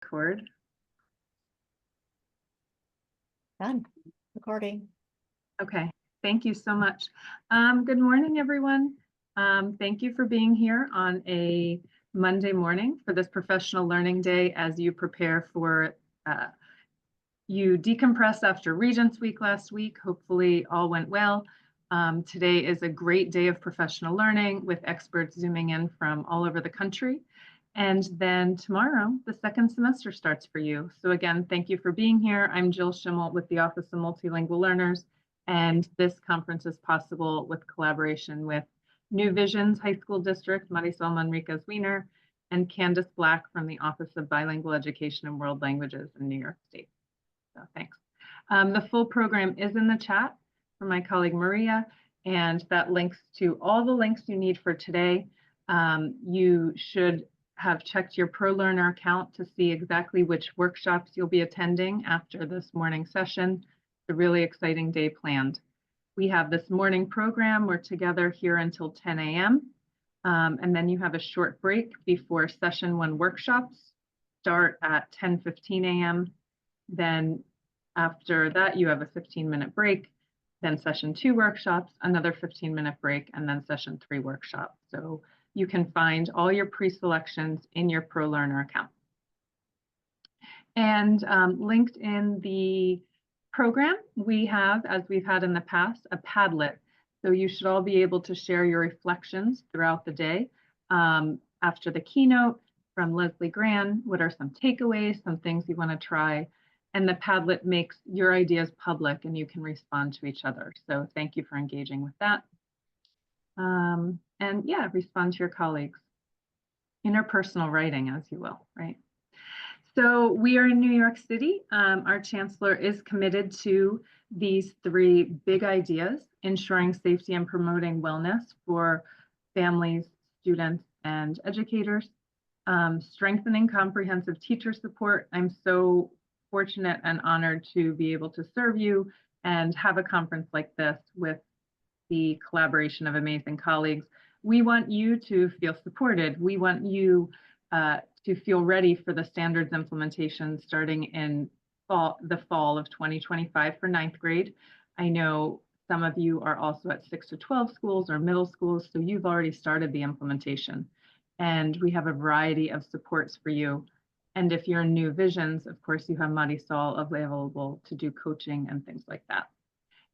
Record. Done. Recording. Okay, thank you so much. Good morning, everyone. Thank you for being here on a Monday morning for this professional learning day as you prepare for, you decompress after Regents Week last week. Hopefully all went well. Today is a great day of professional learning with experts zooming in from all over the country. And then tomorrow, the second semester starts for you. So again, thank you for being here. I'm Jill Schimmel with the Office of Multilingual Learners, and this conference is possible with collaboration with New Visions High School District, Marisol Manriquez Wiener, and Candace Black from the Office of Bilingual Education and World Languages in New York State. So thanks. The full program is in the chat from my colleague Maria, and that links to all the links you need for today. You should have checked your ProLearner account to see exactly which workshops you'll be attending after this morning session. It's a really exciting day planned. We have this morning program. We're together here until 10 a.m. And then you have a short break before session 1 workshops start at 10:15 a.m. Then after that, you have a 15-minute break, then session 2 workshops, another 15-minute break, and then session 3 workshop. So you can find all your pre-selections in your ProLearner account. And linked in the program, we have, as we've had in the past, a Padlet. So you should all be able to share your reflections throughout the day. After the keynote from Leslie Grahn, what are some takeaways, some things you want to try? And the Padlet makes your ideas public and you can respond to each other. So thank you for engaging with that. And yeah, respond to your colleagues. Interpersonal writing, as you will, right? So we are in New York City. Our chancellor is committed to these 3 big ideas: ensuring safety and promoting wellness for families, students, and educators, strengthening comprehensive teacher support. I'm so fortunate and honored to be able to serve you and have a conference like this with the collaboration of amazing colleagues. We want you to feel supported. We want you to feel ready for the standards implementation starting in the fall of 2025 for 9th grade. I know some of you are also at 6 to 12 schools or middle schools, so you've already started the implementation. And we have a variety of supports for you. And if you're in New Visions, of course, you have Marisol available to do coaching and things like that.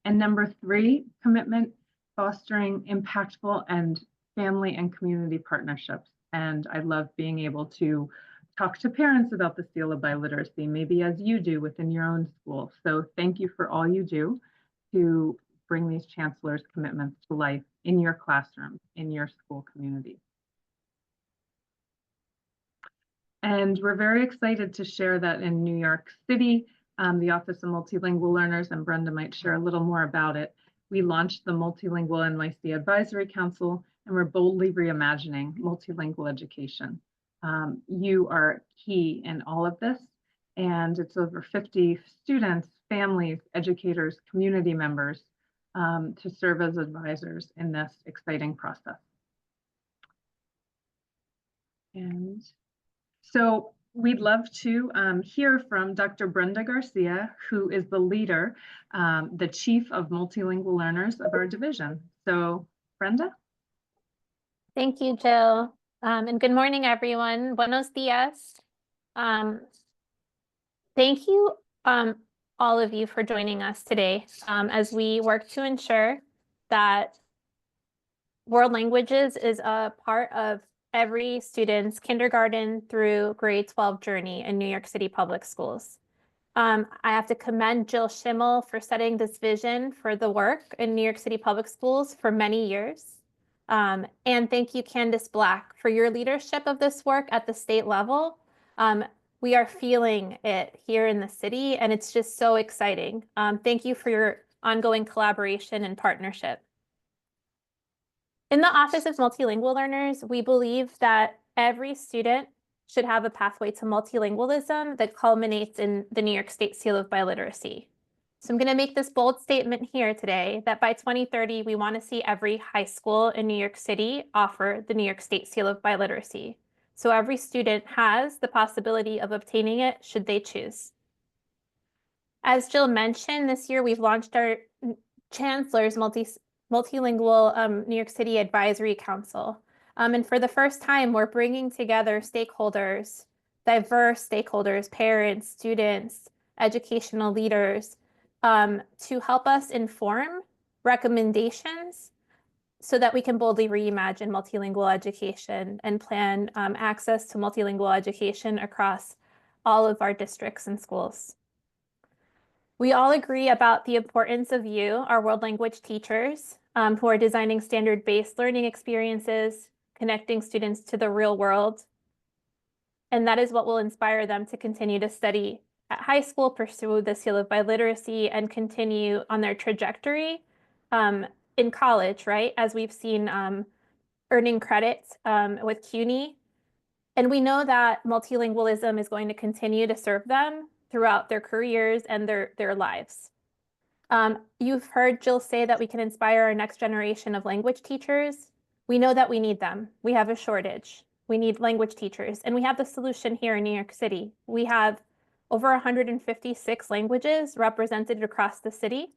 And number 3, commitment, fostering impactful and family and community partnerships. And I love being able to talk to parents about the seal of biliteracy, maybe as you do within your own school. So thank you for all you do to bring these chancellors' commitments to life in your classroom, in your school community. And we're very excited to share that in New York City, the Office of Multilingual Learners, and Brenda might share a little more about it. We launched the Multilingual NYSED Advisory Council, and we're boldly reimagining multilingual education. You are key in all of this, and it's over 50 students, families, educators, community members to serve as advisors in this exciting process. And so we'd love to hear from Dr. Brenda García, who is the leader, the chief of multilingual learners of our division. So Brenda? Thank you, Jill. And good morning, everyone. Buenos dias. Thank you, all of you, for joining us today as we work to ensure that world languages is a part of every student's kindergarten through grade 12 journey in New York City Public Schools. I have to commend Jill Schimmel for setting this vision for the work in New York City Public Schools for many years. And thank you, Candace Black, for your leadership of this work at the state level. We are feeling it here in the city, and it's just so exciting. Thank you for your ongoing collaboration and partnership. In the Office of Multilingual Learners, we believe that every student should have a pathway to multilingualism that culminates in the New York State Seal of Biliteracy. So I'm going to make this bold statement here today that by 2030, we want to see every high school in New York City offer the New York State Seal of Biliteracy. so every student has the possibility of obtaining it should they choose. As Jill mentioned, this year we've launched our Chancellor's Multilingual New York City Advisory Council. And for the first time, we're bringing together stakeholders, diverse stakeholders, parents, students, educational leaders, to help us inform recommendations so that we can boldly reimagine multilingual education and plan access to multilingual education across all of our districts and schools. We all agree about the importance of you, our world language teachers, who are designing standard-based learning experiences, connecting students to the real world. And that is what will inspire them to continue to study at high school, pursue the seal of biliteracy, and continue on their trajectory in college, right? As we've seen earning credits with CUNY. And we know that multilingualism is going to continue to serve them throughout their careers and their lives. You've heard Jill say that we can inspire our next generation of language teachers. We know that we need them. We have a shortage. We need language teachers, and we have the solution here in New York City. We have over 156 languages represented across the city.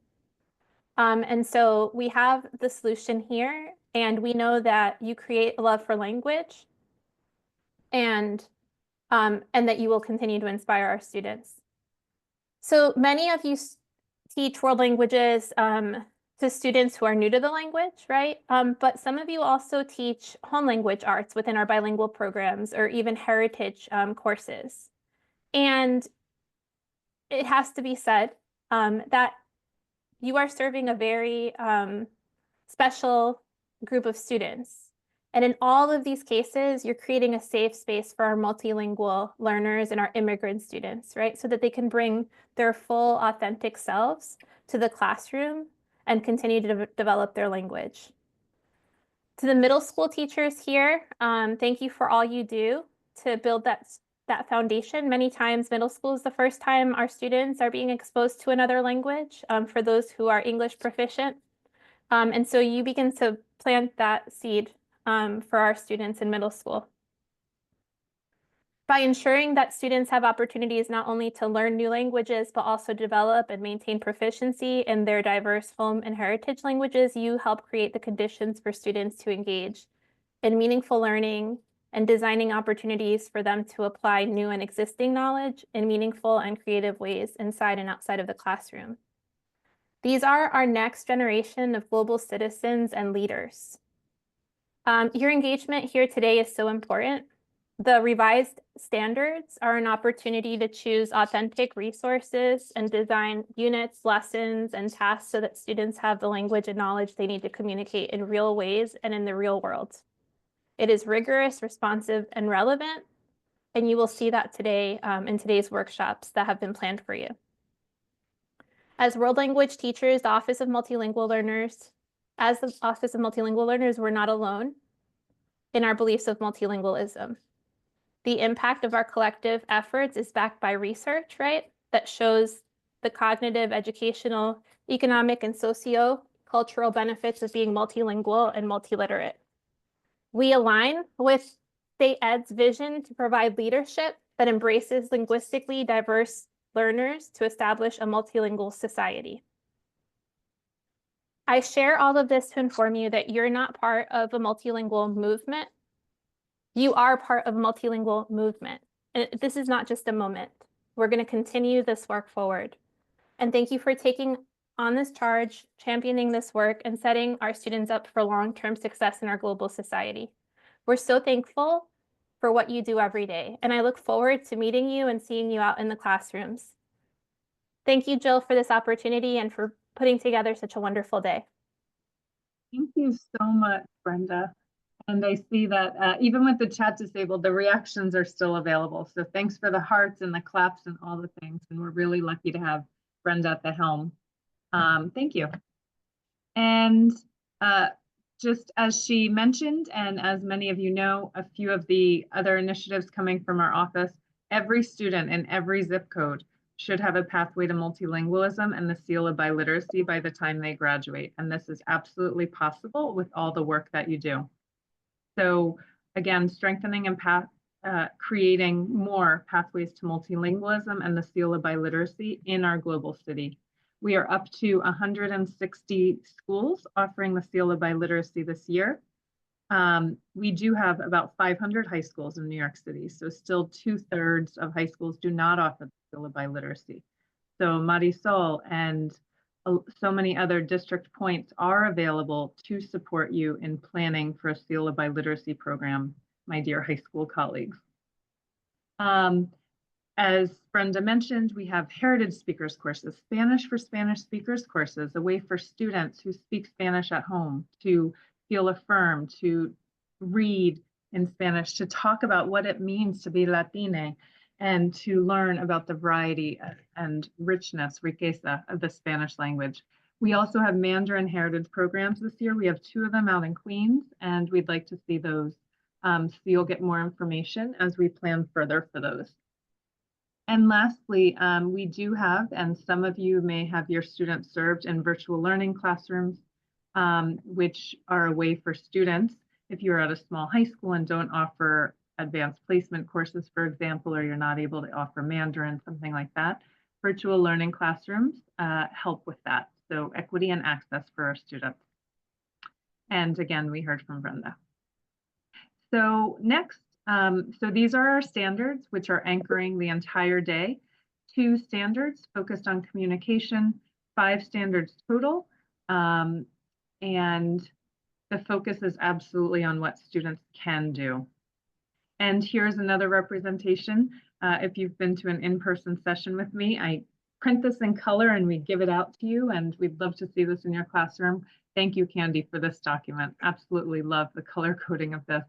And so we have the solution here, and we know that you create a love for language and that you will continue to inspire our students. So many of you teach world languages to students who are new to the language, right? But some of you also teach home language arts within our bilingual programs or even heritage courses. And it has to be said that you are serving a very special group of students. And in all of these cases, you're creating a safe space for our multilingual learners and our immigrant students, right? So that they can bring their full authentic selves to the classroom and continue to develop their language. To the middle school teachers here, thank you for all you do to build that foundation. Many times middle school is the first time our students are being exposed to another language for those who are English proficient. And so you begin to plant that seed for our students in middle school. By ensuring that students have opportunities not only to learn new languages, but also develop and maintain proficiency in their diverse home and heritage languages, you help create the conditions for students to engage in meaningful learning and designing opportunities for them to apply new and existing knowledge in meaningful and creative ways inside and outside of the classroom. These are our next generation of global citizens and leaders. Your engagement here today is so important. The revised standards are an opportunity to choose authentic resources and design units, lessons, and tasks so that students have the language and knowledge they need to communicate in real ways and in the real world. It is rigorous, responsive, and relevant, and you will see that today in today's workshops that have been planned for you. As world language teachers, the Office of Multilingual Learners, we're not alone in our beliefs of multilingualism. The impact of our collective efforts is backed by research, right? That shows the cognitive, educational, economic, and socio-cultural benefits of being multilingual and multiliterate. We align with State Ed's vision to provide leadership that embraces linguistically diverse learners to establish a multilingual society. I share all of this to inform you that you're not part of a multilingual movement. You are part of a multilingual movement. And this is not just a moment. We're going to continue this work forward. And thank you for taking on this charge, championing this work, and setting our students up for long-term success in our global society. We're so thankful for what you do every day, and I look forward to meeting you and seeing you out in the classrooms. Thank you, Jill, for this opportunity and for putting together such a wonderful day. Thank you so much, Brenda. And I see that even with the chat disabled, the reactions are still available. So thanks for the hearts and the claps and all the things. And we're really lucky to have Brenda at the helm. Thank you. And just as she mentioned, and as many of you know, a few of the other initiatives coming from our office, every student in every zip code should have a pathway to multilingualism and the seal of biliteracy by the time they graduate. And this is absolutely possible with all the work that you do. So again, strengthening creating more pathways to multilingualism and the seal of biliteracy in our global city. We are up to 160 schools offering the seal of biliteracy this year. We do have about 500 high schools in New York City, so still 2/3 of high schools do not offer the seal of biliteracy. So Marisol and so many other district points are available to support you in planning for a seal of biliteracy program, my dear high school colleagues. As Brenda mentioned, we have heritage speakers courses, Spanish for Spanish speakers courses, a way for students who speak Spanish at home to feel affirmed, to read in Spanish, to talk about what it means to be Latina, and to learn about the variety and richness, riqueza, of the Spanish language. We also have Mandarin heritage programs this year. We have 2 of them out in Queens, and we'd like to see those. So you'll get more information as we plan further for those. And lastly, we do have, and some of you may have your students served in virtual learning classrooms, which are a way for students, if you're at a small high school and don't offer advanced placement courses, for example, or you're not able to offer Mandarin, something like that, virtual learning classrooms help with that. So equity and access for our students. And again, we heard from Brenda. So next, so these are our standards, which are anchoring the entire day. 2 standards focused on communication, 5 standards total. And the focus is absolutely on what students can do. And here's another representation. If you've been to an in-person session with me, I print this in color and we give it out to you, and we'd love to see this in your classroom. Thank you, Candy, for this document. Absolutely love the color coding of this.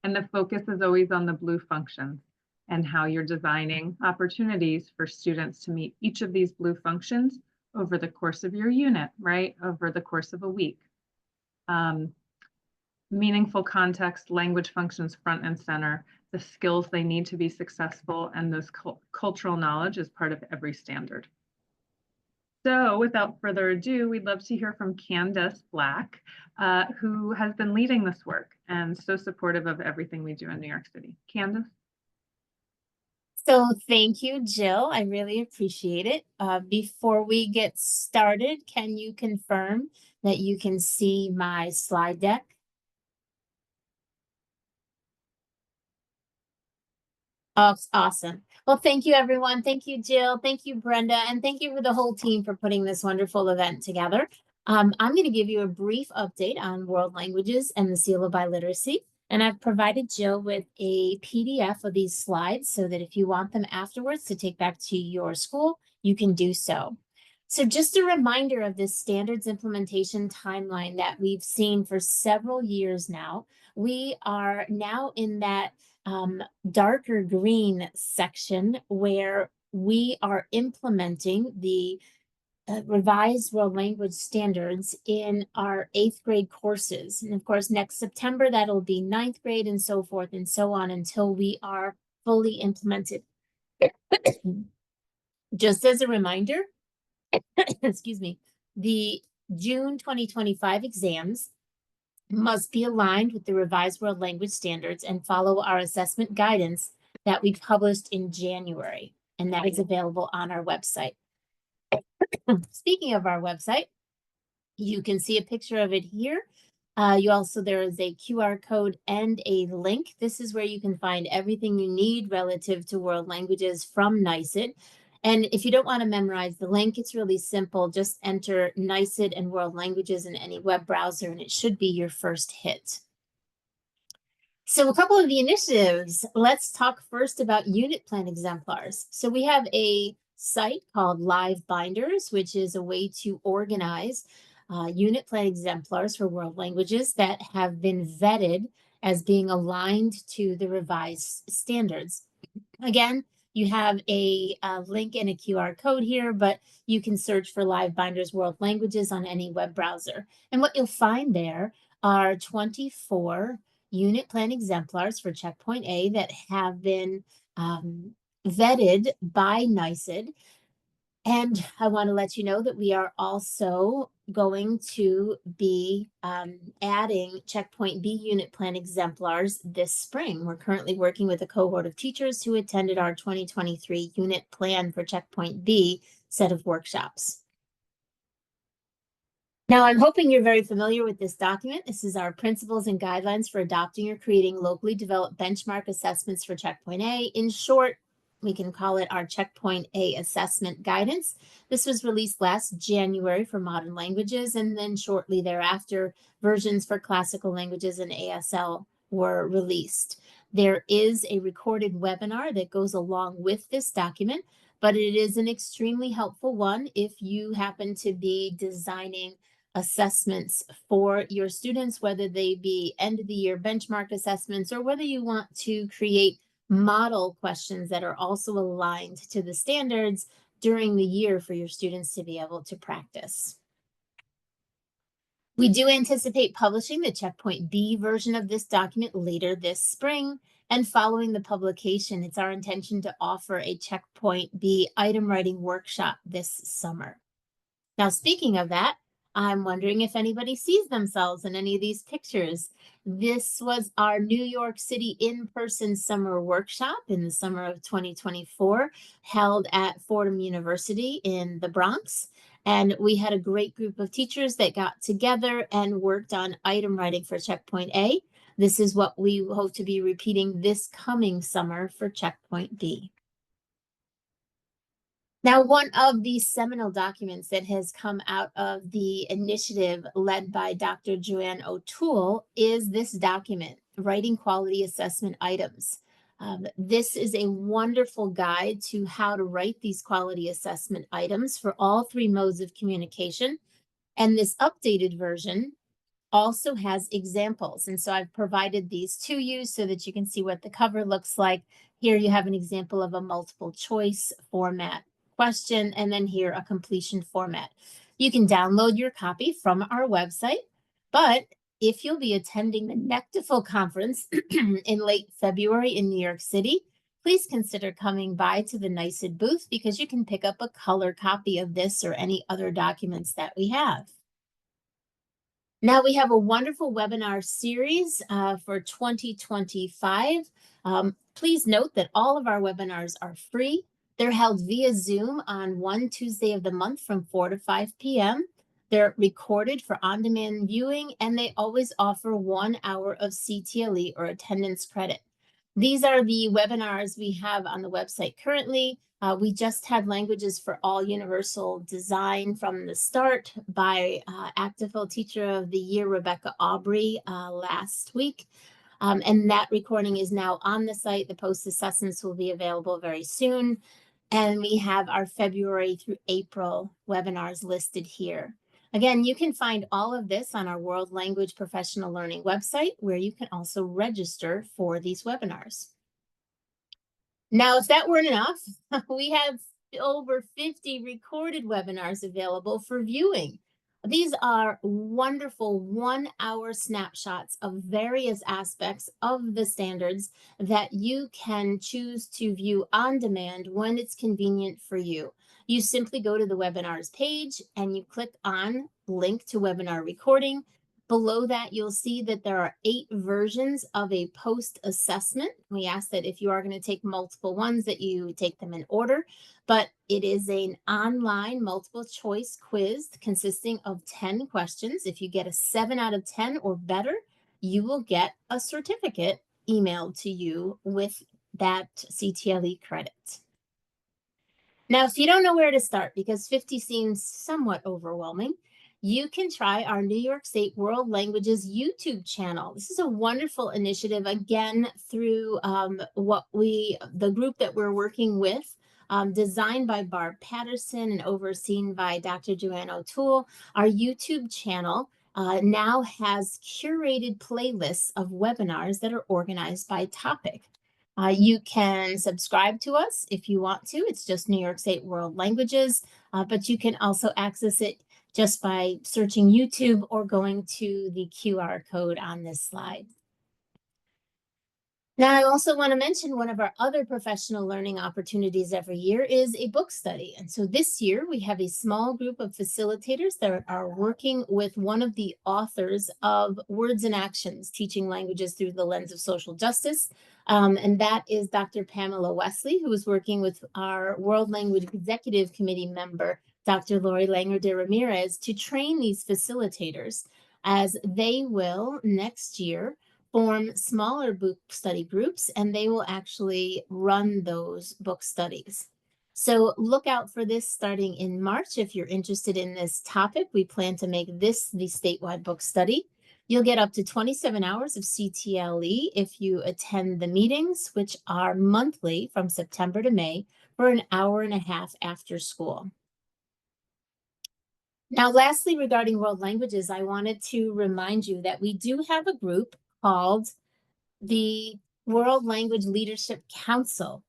And the focus is always on the blue functions and how you're designing opportunities for students to meet each of these blue functions over the course of your unit, right? Over the course of a week. Meaningful context, language functions front and center, the skills they need to be successful, and this cultural knowledge is part of every standard. So without further ado, we'd love to hear from Candace Black, who has been leading this work and so supportive of everything we do in New York City. Candace? So thank you, Jill. I really appreciate it. Before we get started, can you confirm that you can see my slide deck? Oh, awesome. Well, thank you, everyone. Thank you, Jill. Thank you, Brenda. And thank you for the whole team for putting this wonderful event together. I'm going to give you a brief update on world languages and the seal of biliteracy. And I've provided Jill with a PDF of these slides so that if you want them afterwards to take back to your school, you can do so. So just a reminder of this standards implementation timeline that we've seen for several years now. We are now in that darker green section where we are implementing the revised world language standards in our 8th grade courses. And of course, next September, that'll be 9th grade and so forth and so on until we are fully implemented. Just as a reminder, excuse me, the June 2025 exams must be aligned with the revised world language standards and follow our assessment guidance that we published in January, and that is available on our website. Speaking of our website, you can see a picture of it here. There is a QR code and a link. This is where you can find everything you need relative to world languages from NYSED. And if you don't want to memorize the link, it's really simple. Just enter NYSED and world languages in any web browser, and it should be your first hit. So a couple of the initiatives. Let's talk first about unit plan exemplars. So we have a site called Live Binders, which is a way to organize unit plan exemplars for world languages that have been vetted as being aligned to the revised standards. Again, you have a link and a QR code here, but you can search for Live Binders World Languages on any web browser. And what you'll find there are 24 unit plan exemplars for Checkpoint A that have been vetted by NYSED. And I want to let you know that we are also going to be adding Checkpoint B unit plan exemplars this spring. We're currently working with a cohort of teachers who attended our 2023 unit plan for Checkpoint B set of workshops. Now, I'm hoping you're very familiar with this document. This is our principles and guidelines for adopting or creating locally developed benchmark assessments for Checkpoint A. In short, we can call it our Checkpoint A assessment guidance. This was released last January for modern languages, and then shortly thereafter, versions for classical languages and ASL were released. There is a recorded webinar that goes along with this document, but it is an extremely helpful one if you happen to be designing assessments for your students, whether they be end of the year benchmark assessments or whether you want to create model questions that are also aligned to the standards during the year for your students to be able to practice. We do anticipate publishing the Checkpoint B version of this document later this spring. And following the publication, it's our intention to offer a Checkpoint B item writing workshop this summer. Now, speaking of that, I'm wondering if anybody sees themselves in any of these pictures. This was our New York City in-person summer workshop in the summer of 2024, held at Fordham University in the Bronx. And we had a great group of teachers that got together and worked on item writing for Checkpoint A. This is what we hope to be repeating this coming summer for Checkpoint B. Now, one of the seminal documents that has come out of the initiative led by Dr. Joanne O'Toole is this document, Writing Quality Assessment Items. This is a wonderful guide to how to write these quality assessment items for all three modes of communication. And this updated version also has examples. And so I've provided these to you so that you can see what the cover looks like. Here you have an example of a multiple choice format question, and then here a completion format. You can download your copy from our website, but if you'll be attending the NECTIFL conference in late February in New York City, please consider coming by to the NYSED booth because you can pick up a color copy of this or any other documents that we have. Now we have a wonderful webinar series for 2025. Please note that all of our webinars are free. They're held via Zoom on one Tuesday of the month from 4 to 5 p.m. They're recorded for on-demand viewing, and they always offer 1 hour of CTLE or attendance credit. These are the webinars we have on the website currently. We just had Languages for All Universal Design from the start by ACTIFL Teacher of the Year, Rebecca Aubrey, last week. And that recording is now on the site. The post-assessments will be available very soon. And we have our February through April webinars listed here. Again, you can find all of this on our World Language Professional Learning website, where you can also register for these webinars. Now, if that weren't enough, we have over 50 recorded webinars available for viewing. These are wonderful 1 hour snapshots of various aspects of the standards that you can choose to view on demand when it's convenient for you. You simply go to the webinars page and you click on link to webinar recording. Below that, you'll see that there are 8 versions of a post assessment. We ask that if you are going to take multiple ones that you take them in order, but it is an online multiple choice quiz consisting of 10 questions. If you get a 7 out of 10 or better, you will get a certificate emailed to you with that CTLE credit. Now, if you don't know where to start, because 50 seems somewhat overwhelming, you can try our New York State World Languages YouTube channel. This is a wonderful initiative, again, through the group that we're working with, designed by Barb Patterson and overseen by Dr. Joanne O'Toole. Our YouTube channel now has curated playlists of webinars that are organized by topic. You can subscribe to us if you want to. It's just New York State World Languages, but you can also access it just by searching YouTube or going to the QR code on this slide. Now, I also want to mention one of our other professional learning opportunities every year is a book study. And so this year we have a small group of facilitators that are working with one of the authors of Words and Actions, Teaching Languages Through the Lens of Social Justice. And that is Dr. Pamela Wesley, who is working with our World Language Executive Committee member, Dr. Lori Langer de Ramirez, to train these facilitators as they will next year form smaller book study groups, and they will actually run those book studies. So look out for this starting in March. If you're interested in this topic, we plan to make this the statewide book study. You'll get up to 27 hours of CTLE if you attend the meetings, which are monthly from September to May for an hour and a half after school. Now, lastly, regarding world languages, I wanted to remind you that we do have a group called the World Language Leadership Council.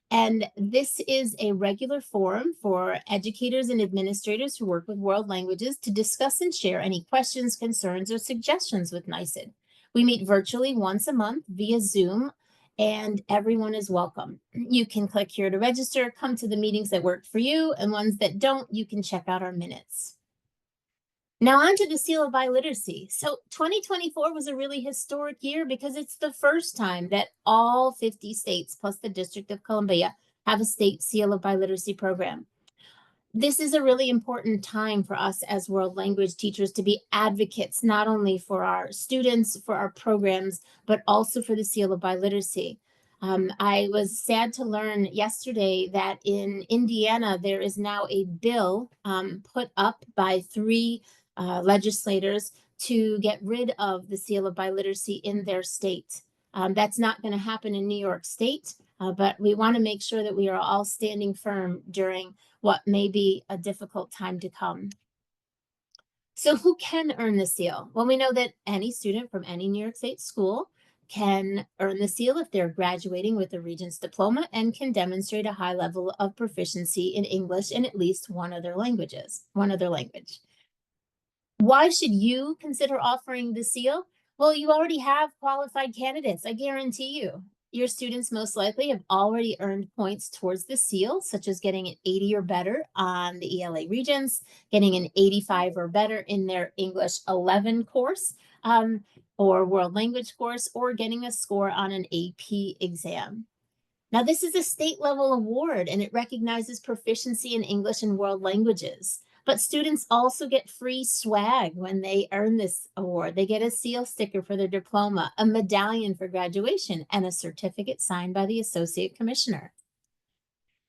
And this is a regular forum for educators and administrators who work with world languages to discuss and share any questions, concerns, or suggestions with NYSED. We meet virtually once a month via Zoom, and everyone is welcome. You can click here to register, come to the meetings that work for you, and ones that don't, you can check out our minutes. Now on to the Seal of Biliteracy. So 2024 was a really historic year because it's the first time that all 50 states plus the District of Columbia have a state Seal of Biliteracy program. This is a really important time for us as world language teachers to be advocates, not only for our students, for our programs, but also for the Seal of Biliteracy. I was sad to learn yesterday that in Indiana, there is now a bill put up by 3 legislators to get rid of the Seal of Biliteracy in their state. That's not going to happen in New York State, but we want to make sure that we are all standing firm during what may be a difficult time to come. So who can earn the seal? Well, we know that any student from any New York State school can earn the seal if they're graduating with a Regents diploma and can demonstrate a high level of proficiency in English and at least one other language. Why should you consider offering the seal? Well, you already have qualified candidates, I guarantee you. Your students most likely have already earned points towards the seal, such as getting an 80 or better on the ELA Regents, getting an 85 or better in their English 11 course, or world language course, or getting a score on an AP exam. Now, this is a state level award and it recognizes proficiency in English and world languages. But students also get free swag when they earn this award. They get a seal sticker for their diploma, a medallion for graduation, and a certificate signed by the Associate Commissioner.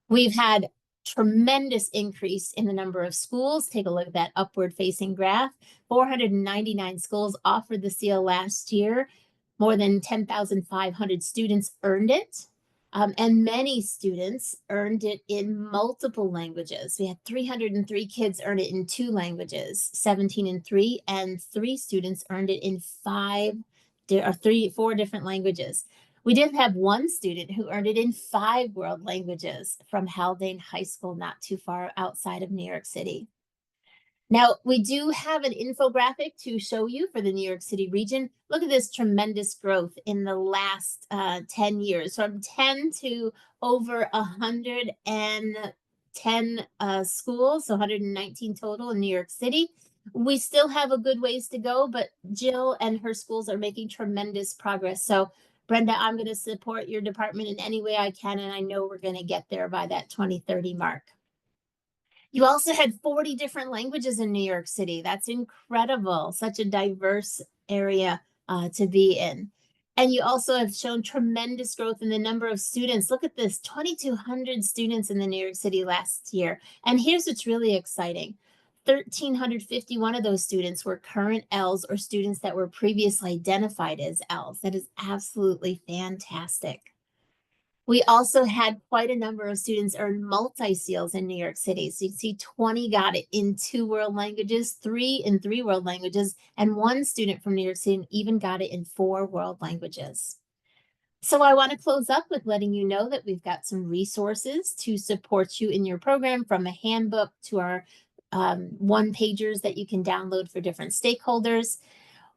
We've had tremendous increase in the number of schools. Take a look at that upward facing graph. 499 schools offered the seal last year. More than 10,500 students earned it. And many students earned it in multiple languages. We had 303 kids earn it in 2 languages, 17 in 3, and 3 students earned it in 4 different languages. We did have 1 student who earned it in 5 world languages from Haldane High School, not too far outside of New York City. Now, we do have an infographic to show you for the New York City region. Look at this tremendous growth in the last 10 years, from 10 to over 110 schools, so 119 total in New York City. We still have a good ways to go, but Jill and her schools are making tremendous progress. So Brenda, I'm going to support your department in any way I can, and I know we're going to get there by that 2030 mark. You also had 40 different languages in New York City. That's incredible. Such a diverse area to be in. And you also have shown tremendous growth in the number of students. Look at this, 2,200 students in the New York City last year. And here's what's really exciting. 1,351 of those students were current Ls or students that were previously identified as Ls. That is absolutely fantastic. We also had quite a number of students earn multi-seals in New York City. So you can see 20 got it in 2 world languages, 3 in 3 world languages, and 1 student from New York City even got it in 4 world languages. So I want to close up with letting you know that we've got some resources to support you in your program, from a handbook to our one-pagers that you can download for different stakeholders.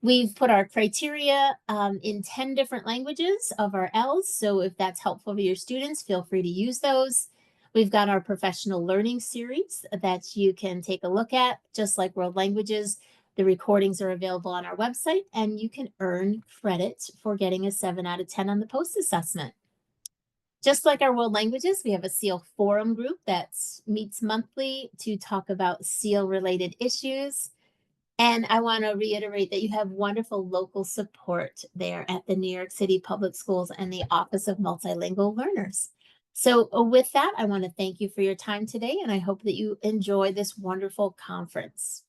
We've put our criteria in 10 different languages of our L's. So if that's helpful for your students, feel free to use those. We've got our professional learning series that you can take a look at, just like world languages. The recordings are available on our website, and you can earn credit for getting a 7 out of 10 on the post assessment. Just like our world languages, we have a SEAL forum group that meets monthly to talk about SEAL related issues. And I want to reiterate that you have wonderful local support there at the New York City Public Schools and the Office of Multilingual Learners. So with that, I want to thank you for your time today, and I hope that you enjoy this wonderful conference.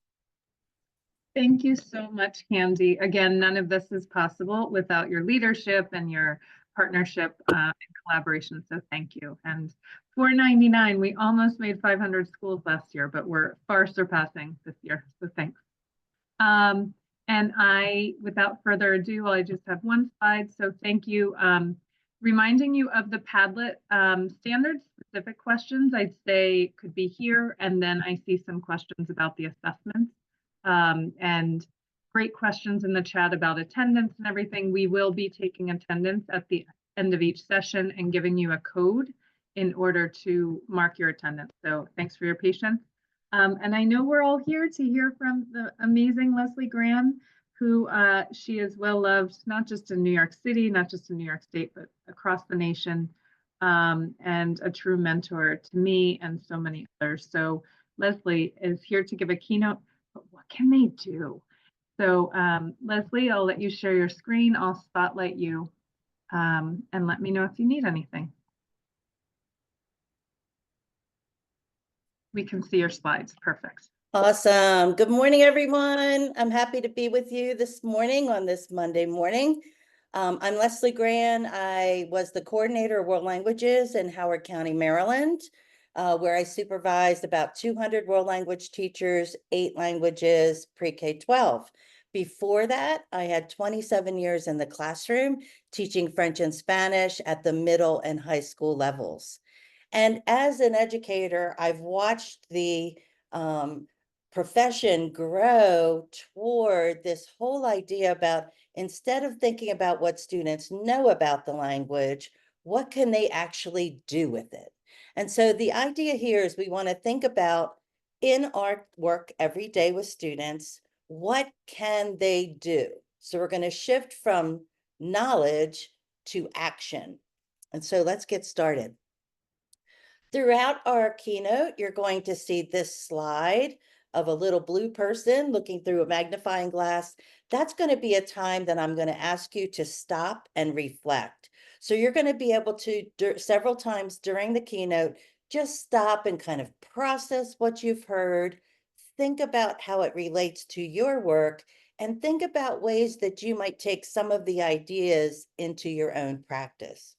Thank you so much, Candy. Again, none of this is possible without your leadership and your partnership and collaboration. So thank you. And 499, we almost made 500 schools last year, but we're far surpassing this year. So thanks. And without further ado, I just have one slide. So thank you. Reminding you of the Padlet standards specific questions, I'd say could be here. And then I see some questions about the assessments. And great questions in the chat about attendance and everything. We will be taking attendance at the end of each session and giving you a code in order to mark your attendance. So thanks for your patience. And I know we're all here to hear from the amazing Leslie Grahn, who she is well loved, not just in New York City, not just in New York State, but across the nation, and a true mentor to me and so many others. So Leslie is here to give a keynote, but what can they do? So Leslie, I'll let you share your screen. I'll spotlight you and let me know if you need anything. We can see your slides. Perfect. Awesome. Good morning, everyone. I'm happy to be with you this morning on this Monday morning. I'm Leslie Grahn. I was the coordinator of world languages in Howard County, Maryland, where I supervised about 200 world language teachers, 8 languages, pre-K-12. Before that, I had 27 years in the classroom teaching French and Spanish at the middle and high school levels. And as an educator, I've watched the profession grow toward this whole idea about, instead of thinking about what students know about the language, what can they actually do with it? And so the idea here is we want to think about, in our work every day with students, what can they do? So we're going to shift from knowledge to action. And so let's get started. Throughout our keynote, you're going to see this slide of a little blue person looking through a magnifying glass. That's going to be a time that I'm going to ask you to stop and reflect. So you're going to be able to, several times during the keynote, just stop and kind of process what you've heard, think about how it relates to your work, and think about ways that you might take some of the ideas into your own practice.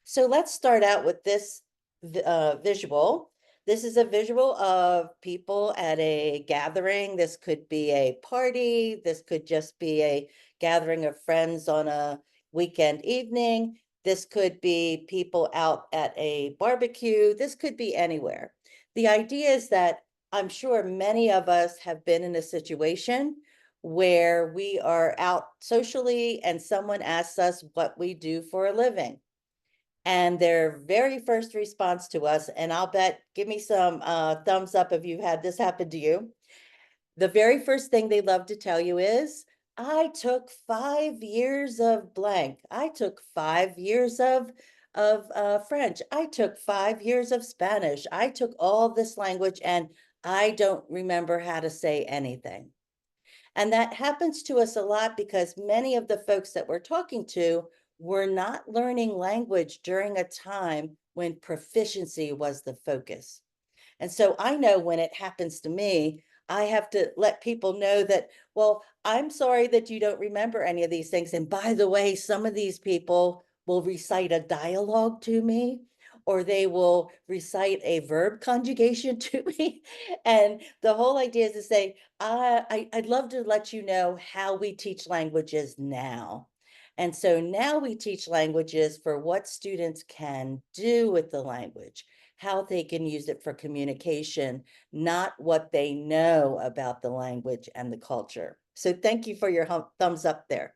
So let's start out with this visual. This is a visual of people at a gathering. This could be a party. This could just be a gathering of friends on a weekend evening. This could be people out at a barbecue. This could be anywhere. The idea is that I'm sure many of us have been in a situation where we are out socially and someone asks us what we do for a living. And their very first response to us, and I'll bet, give me some thumbs up if you've had this happen to you. The very first thing they love to tell you is, I took 5 years of blank. I took 5 years of French. I took 5 years of Spanish. I took all this language and I don't remember how to say anything. And that happens to us a lot because many of the folks that we're talking to were not learning language during a time when proficiency was the focus. And so I know when it happens to me, I have to let people know that, well, I'm sorry that you don't remember any of these things. And by the way, some of these people will recite a dialogue to me, or they will recite a verb conjugation to me. And the whole idea is to say, I'd love to let you know how we teach languages now. And so now we teach languages for what students can do with the language, how they can use it for communication, not what they know about the language and the culture. So thank you for your thumbs up there.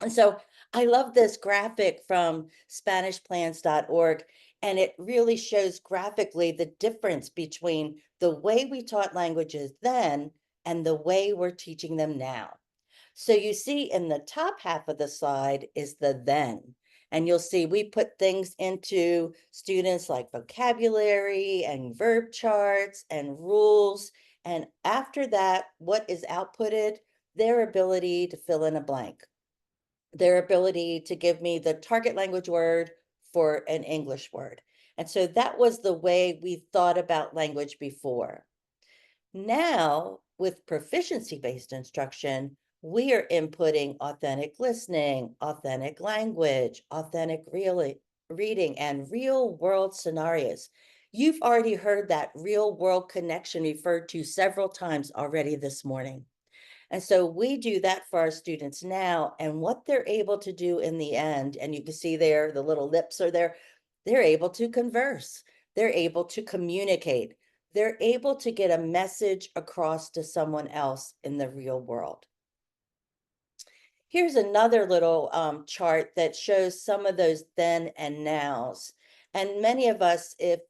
And so I love this graphic from SpanishPlans.org, and it really shows graphically the difference between the way we taught languages then and the way we're teaching them now. So you see in the top half of the slide is the then. And you'll see we put things into students like vocabulary and verb charts and rules. And after that, what is outputted? Their ability to fill in a blank, their ability to give me the target language word for an English word. And so that was the way we thought about language before. Now, with proficiency-based instruction, we are inputting authentic listening, authentic language, authentic reading, and real-world scenarios. You've already heard that real-world connection referred to several times already this morning. And so we do that for our students now, and what they're able to do in the end, and you can see there, the little lips are there, they're able to converse, they're able to communicate, they're able to get a message across to someone else in the real world. Here's another little chart that shows some of those then and nows. And many of us, if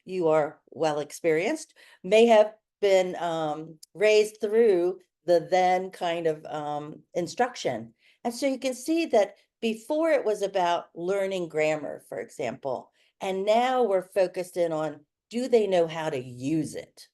you are well experienced, may have been raised through the then kind of instruction. And so you can see that before it was about learning grammar, for example, and now we're focused in on, do they know how to use it?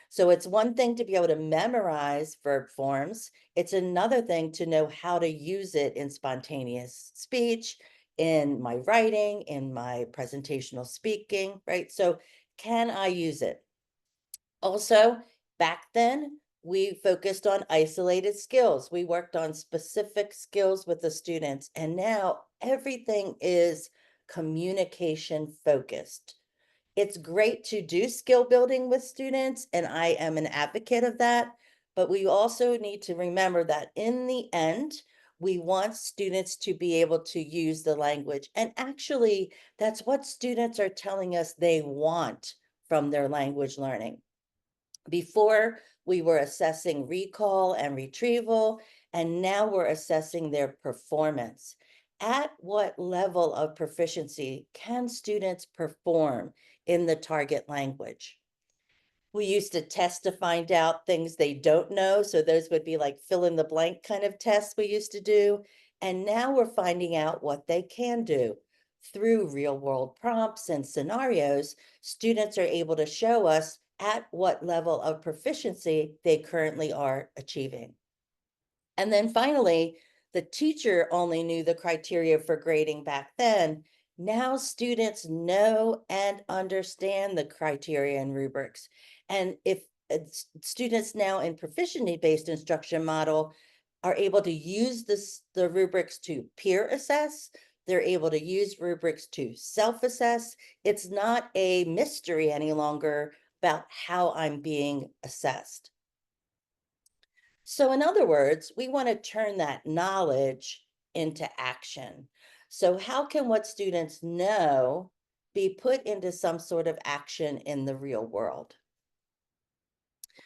So it's one thing to be able to memorize verb forms. It's another thing to know how to use it in spontaneous speech, in my writing, in my presentational speaking, right? So can I use it? Also, back then, we focused on isolated skills. We worked on specific skills with the students, and now everything is communication focused. It's great to do skill building with students, and I am an advocate of that, but we also need to remember that in the end, we want students to be able to use the language. And actually, that's what students are telling us they want from their language learning. Before, we were assessing recall and retrieval, and now we're assessing their performance. At what level of proficiency can students perform in the target language? We used to test to find out things they don't know. So those would be like fill in the blank kind of tests we used to do. And now we're finding out what they can do. Through real world prompts and scenarios, students are able to show us at what level of proficiency they currently are achieving. And then finally, the teacher only knew the criteria for grading back then. Now students know and understand the criteria and rubrics. And if students now in proficiency-based instruction model are able to use the rubrics to peer assess, they're able to use rubrics to self-assess. It's not a mystery any longer about how I'm being assessed. So in other words, we want to turn that knowledge into action. So how can what students know be put into some sort of action in the real world?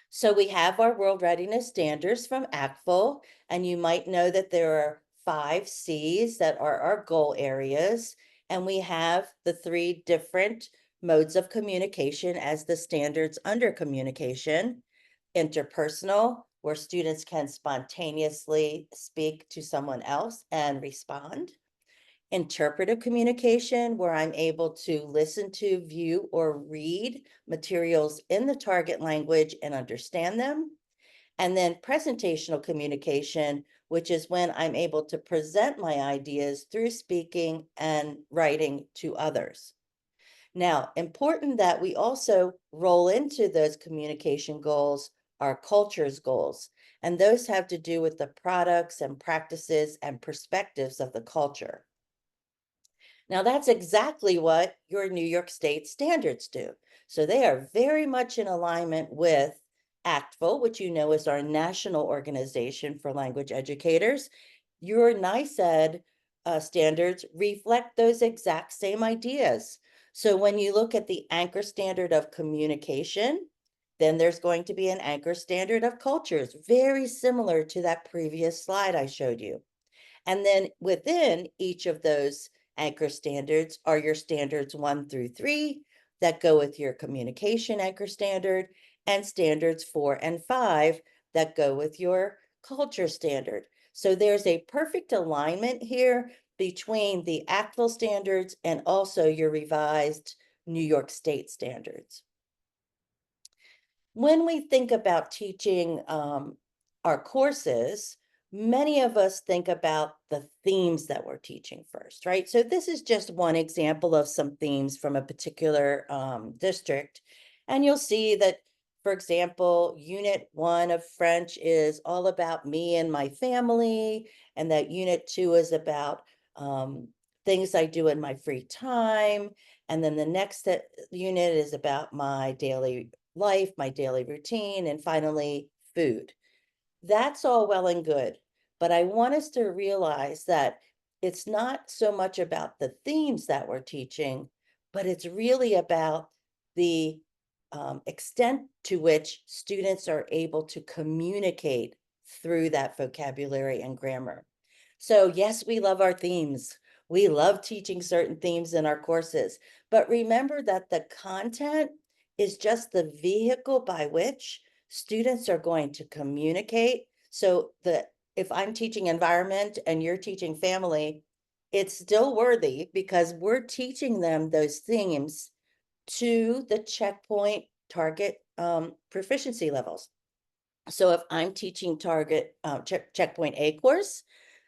So we have our World Readiness Standards from ACTFL, and you might know that there are 5 C's that are our goal areas, and we have the 3 different modes of communication as the standards under communication. Interpersonal, where students can spontaneously speak to someone else and respond. Interpretive communication, where I'm able to listen to, view, or read materials in the target language and understand them. And then presentational communication, which is when I'm able to present my ideas through speaking and writing to others. Now, important that we also roll into those communication goals our culture's goals, and those have to do with the products and practices and perspectives of the culture. Now, that's exactly what your New York State standards do. So they are very much in alignment with ACTFL, which you know is our national organization for language educators. Your NYSED standards reflect those exact same ideas. So when you look at the anchor standard of communication, Then there's going to be an anchor standard of cultures, very similar to that previous slide I showed you. And then within each of those anchor standards are your standards 1 through 3 that go with your communication anchor standard, and standards 4 and 5 that go with your culture standard. So there's a perfect alignment here between the ACTFL standards and also your revised New York State standards. When we think about teaching our courses, many of us think about the themes that we're teaching first, right? So this is just one example of some themes from a particular district. And you'll see that, for example, Unit 1 of French is all about me and my family, and that Unit 2 is about things I do in my free time. And then the next unit is about my daily life, my daily routine, and finally, food. That's all well and good, but I want us to realize that it's not so much about the themes that we're teaching, but it's really about the extent to which students are able to communicate through that vocabulary and grammar. So yes, we love our themes. We love teaching certain themes in our courses, but remember that the content is just the vehicle by which students are going to communicate. So if I'm teaching environment and you're teaching family, it's still worthy because we're teaching them those themes to the checkpoint target proficiency levels. So if I'm teaching target checkpoint A course,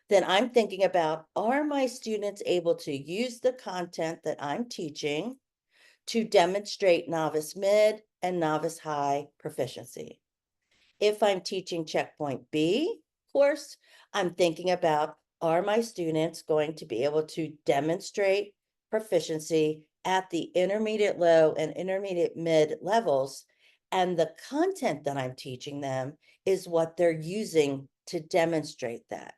then I'm thinking about, are my students able to use the content that I'm teaching to demonstrate novice mid and novice high proficiency? If I'm teaching checkpoint B course, I'm thinking about, are my students going to be able to demonstrate proficiency at the intermediate low and intermediate mid levels? And the content that I'm teaching them is what they're using to demonstrate that.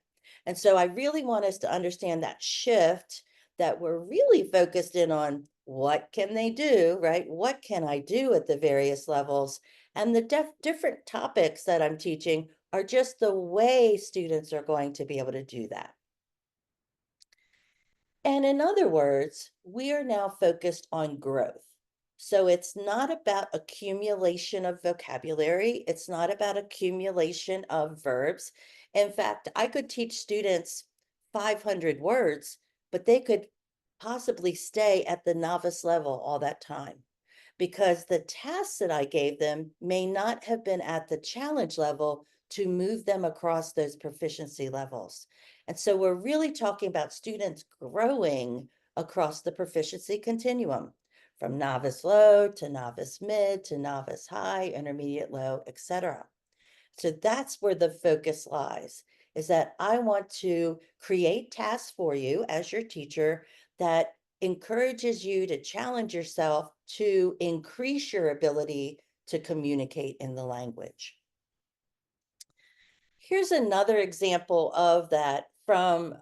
And so I really want us to understand that shift, that we're really focused in on what can they do, right? What can I do at the various levels? And the different topics that I'm teaching are just the way students are going to be able to do that. And in other words, we are now focused on growth. So it's not about accumulation of vocabulary. It's not about accumulation of verbs. In fact, I could teach students 500 words, but they could possibly stay at the novice level all that time, because the tasks that I gave them may not have been at the challenge level to move them across those proficiency levels. And so we're really talking about students growing across the proficiency continuum, from novice low to novice mid to novice high, intermediate low, etc. So that's where the focus lies, is that I want to create tasks for you as your teacher that encourages you to challenge yourself to increase your ability to communicate in the language. Here's another example of that from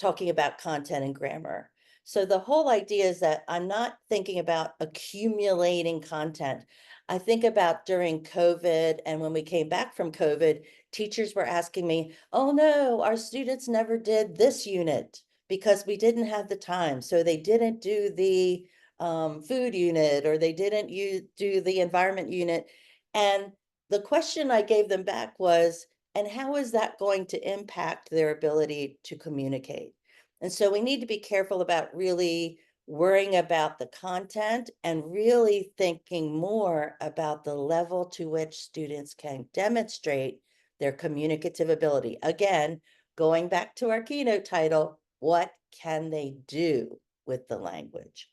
talking about content and grammar. So the whole idea is that I'm not thinking about accumulating content. I think about during COVID, and when we came back from COVID, teachers were asking me, oh no, our students never did this unit because we didn't have the time. So they didn't do the food unit, or they didn't do the environment unit. And the question I gave them back was, and how is that going to impact their ability to communicate? And so we need to be careful about really worrying about the content and really thinking more about the level to which students can demonstrate their communicative ability. Again, going back to our keynote title, what can they do with the language?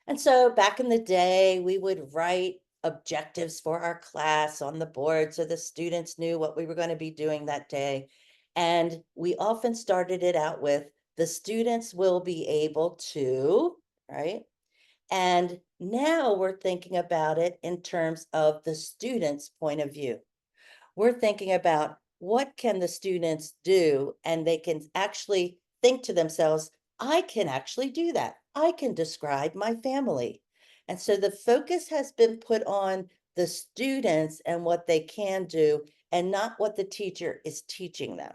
And so back in the day, we would write objectives for our class on the board so the students knew what we were going to be doing that day. And we often started it out with, the students will be able to, right? And now we're thinking about it in terms of the student's point of view. We're thinking about, what can the students do? And they can actually think to themselves, I can actually do that. I can describe my family. And so the focus has been put on the students and what they can do and not what the teacher is teaching them.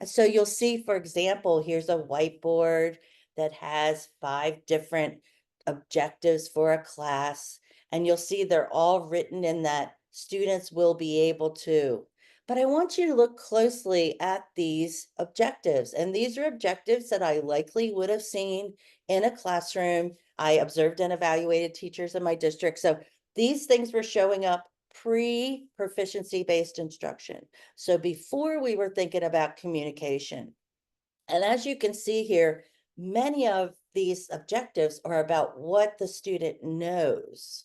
And so you'll see, for example, here's a whiteboard that has 5 different objectives for a class. And you'll see they're all written in that students will be able to. But I want you to look closely at these objectives. And these are objectives that I likely would have seen in a classroom. I observed and evaluated teachers in my district. So these things were showing up pre-proficiency-based instruction. So before we were thinking about communication. And as you can see here, many of these objectives are about what the student knows,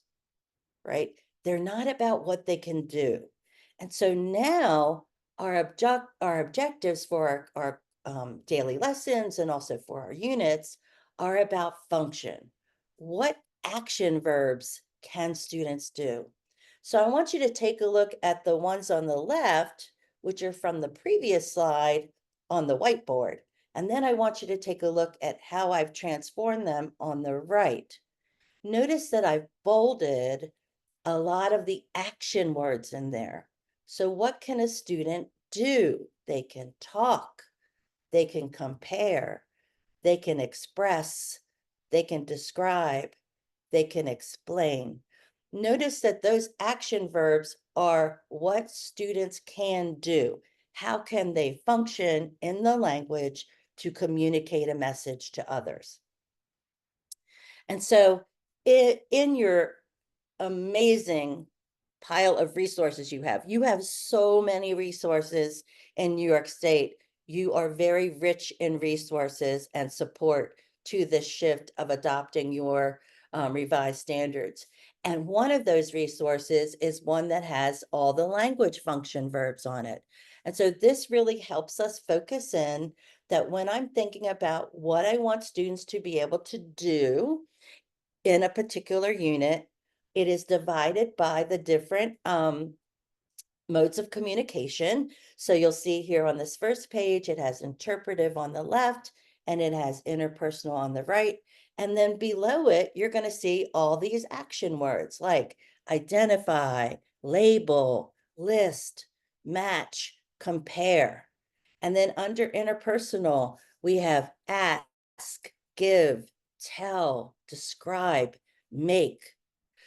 right? They're not about what they can do. And so now our objectives for our daily lessons and also for our units are about function. What action verbs can students do? So I want you to take a look at the ones on the left, which are from the previous slide on the whiteboard. And then I want you to take a look at how I've transformed them on the right. Notice that I've bolded a lot of the action words in there. So what can a student do? They can talk, they can compare, they can express, they can describe, they can explain. Notice that those action verbs are what students can do. How can they function in the language to communicate a message to others? And so in your amazing pile of resources you have so many resources in New York State. You are very rich in resources and support to this shift of adopting your revised standards. And one of those resources is one that has all the language function verbs on it. And so this really helps us focus in that when I'm thinking about what I want students to be able to do in a particular unit, it is divided by the different modes of communication. So you'll see here on this first page, it has interpretive on the left and it has interpersonal on the right. And then below it, you're going to see all these action words like identify, label, list, match, compare. And then under interpersonal, we have ask, give, tell, describe, make.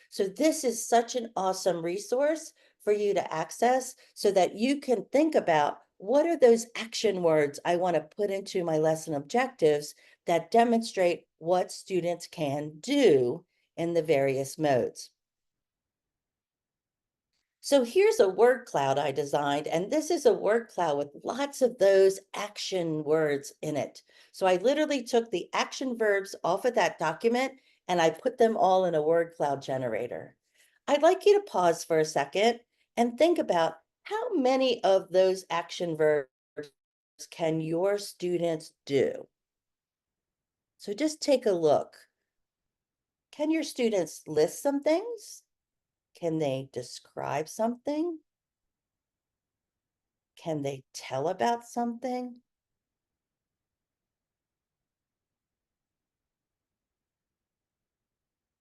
So this is such an awesome resource for you to access so that you can think about what are those action words I want to put into my lesson objectives that demonstrate what students can do in the various modes. So here's a word cloud I designed, and this is a word cloud with lots of those action words in it. So I literally took the action verbs off of that document and I put them all in a word cloud generator. I'd like you to pause for a second and think about how many of those action verbs can your students do? So just take a look. Can your students list some things? Can they describe something? Can they tell about something?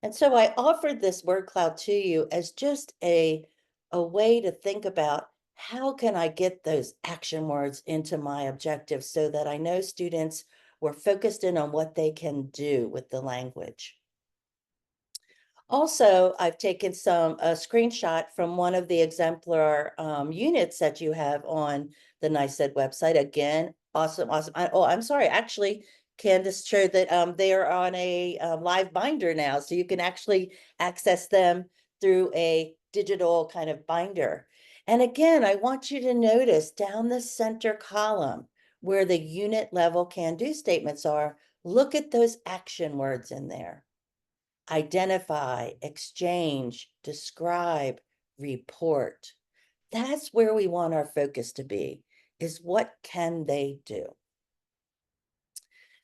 And so I offered this word cloud to you as just a way to think about how can I get those action words into my objectives so that I know students were focused in on what they can do with the language. Also, I've taken a screenshot from one of the exemplar units that you have on the NYSED website. Again, awesome. I'm sorry. Actually, Candace showed that they are on a live binder now, so you can actually access them through a digital kind of binder. And again, I want you to notice down the center column where the unit level can-do statements are, look at those action words in there. Identify, exchange, describe, report. That's where we want our focus to be, is what can they do?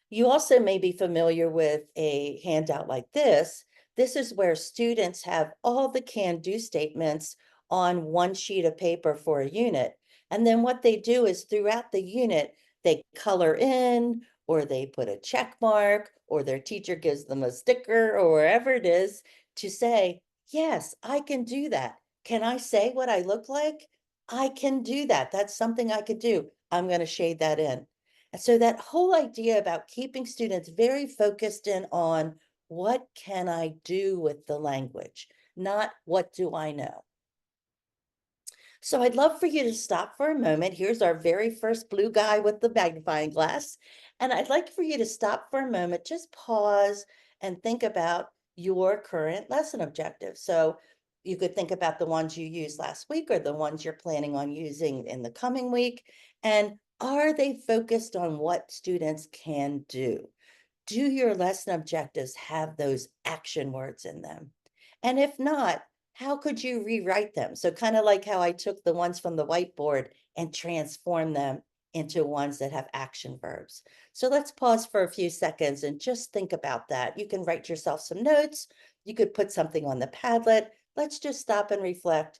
You also may be familiar with a handout like this. This is where students have all the can-do statements on one sheet of paper for a unit. And then what they do is throughout the unit, they color in, or they put a check mark, or their teacher gives them a sticker, or wherever it is, to say, yes, I can do that. Can I say what I look like? I can do that. That's something I could do. I'm going to shade that in. And so that whole idea about keeping students very focused in on what can I do with the language, not what do I know. So I'd love for you to stop for a moment. Here's our very first blue guy with the magnifying glass. And I'd like for you to stop for a moment, just pause and think about your current lesson objectives. So you could think about the ones you used last week or the ones you're planning on using in the coming week. And are they focused on what students can do? Do your lesson objectives have those action words in them? And if not, how could you rewrite them? So kind of like how I took the ones from the whiteboard and transform them into ones that have action verbs. So let's pause for a few seconds and just think about that. You can write yourself some notes. You could put something on the Padlet. Let's just stop and reflect.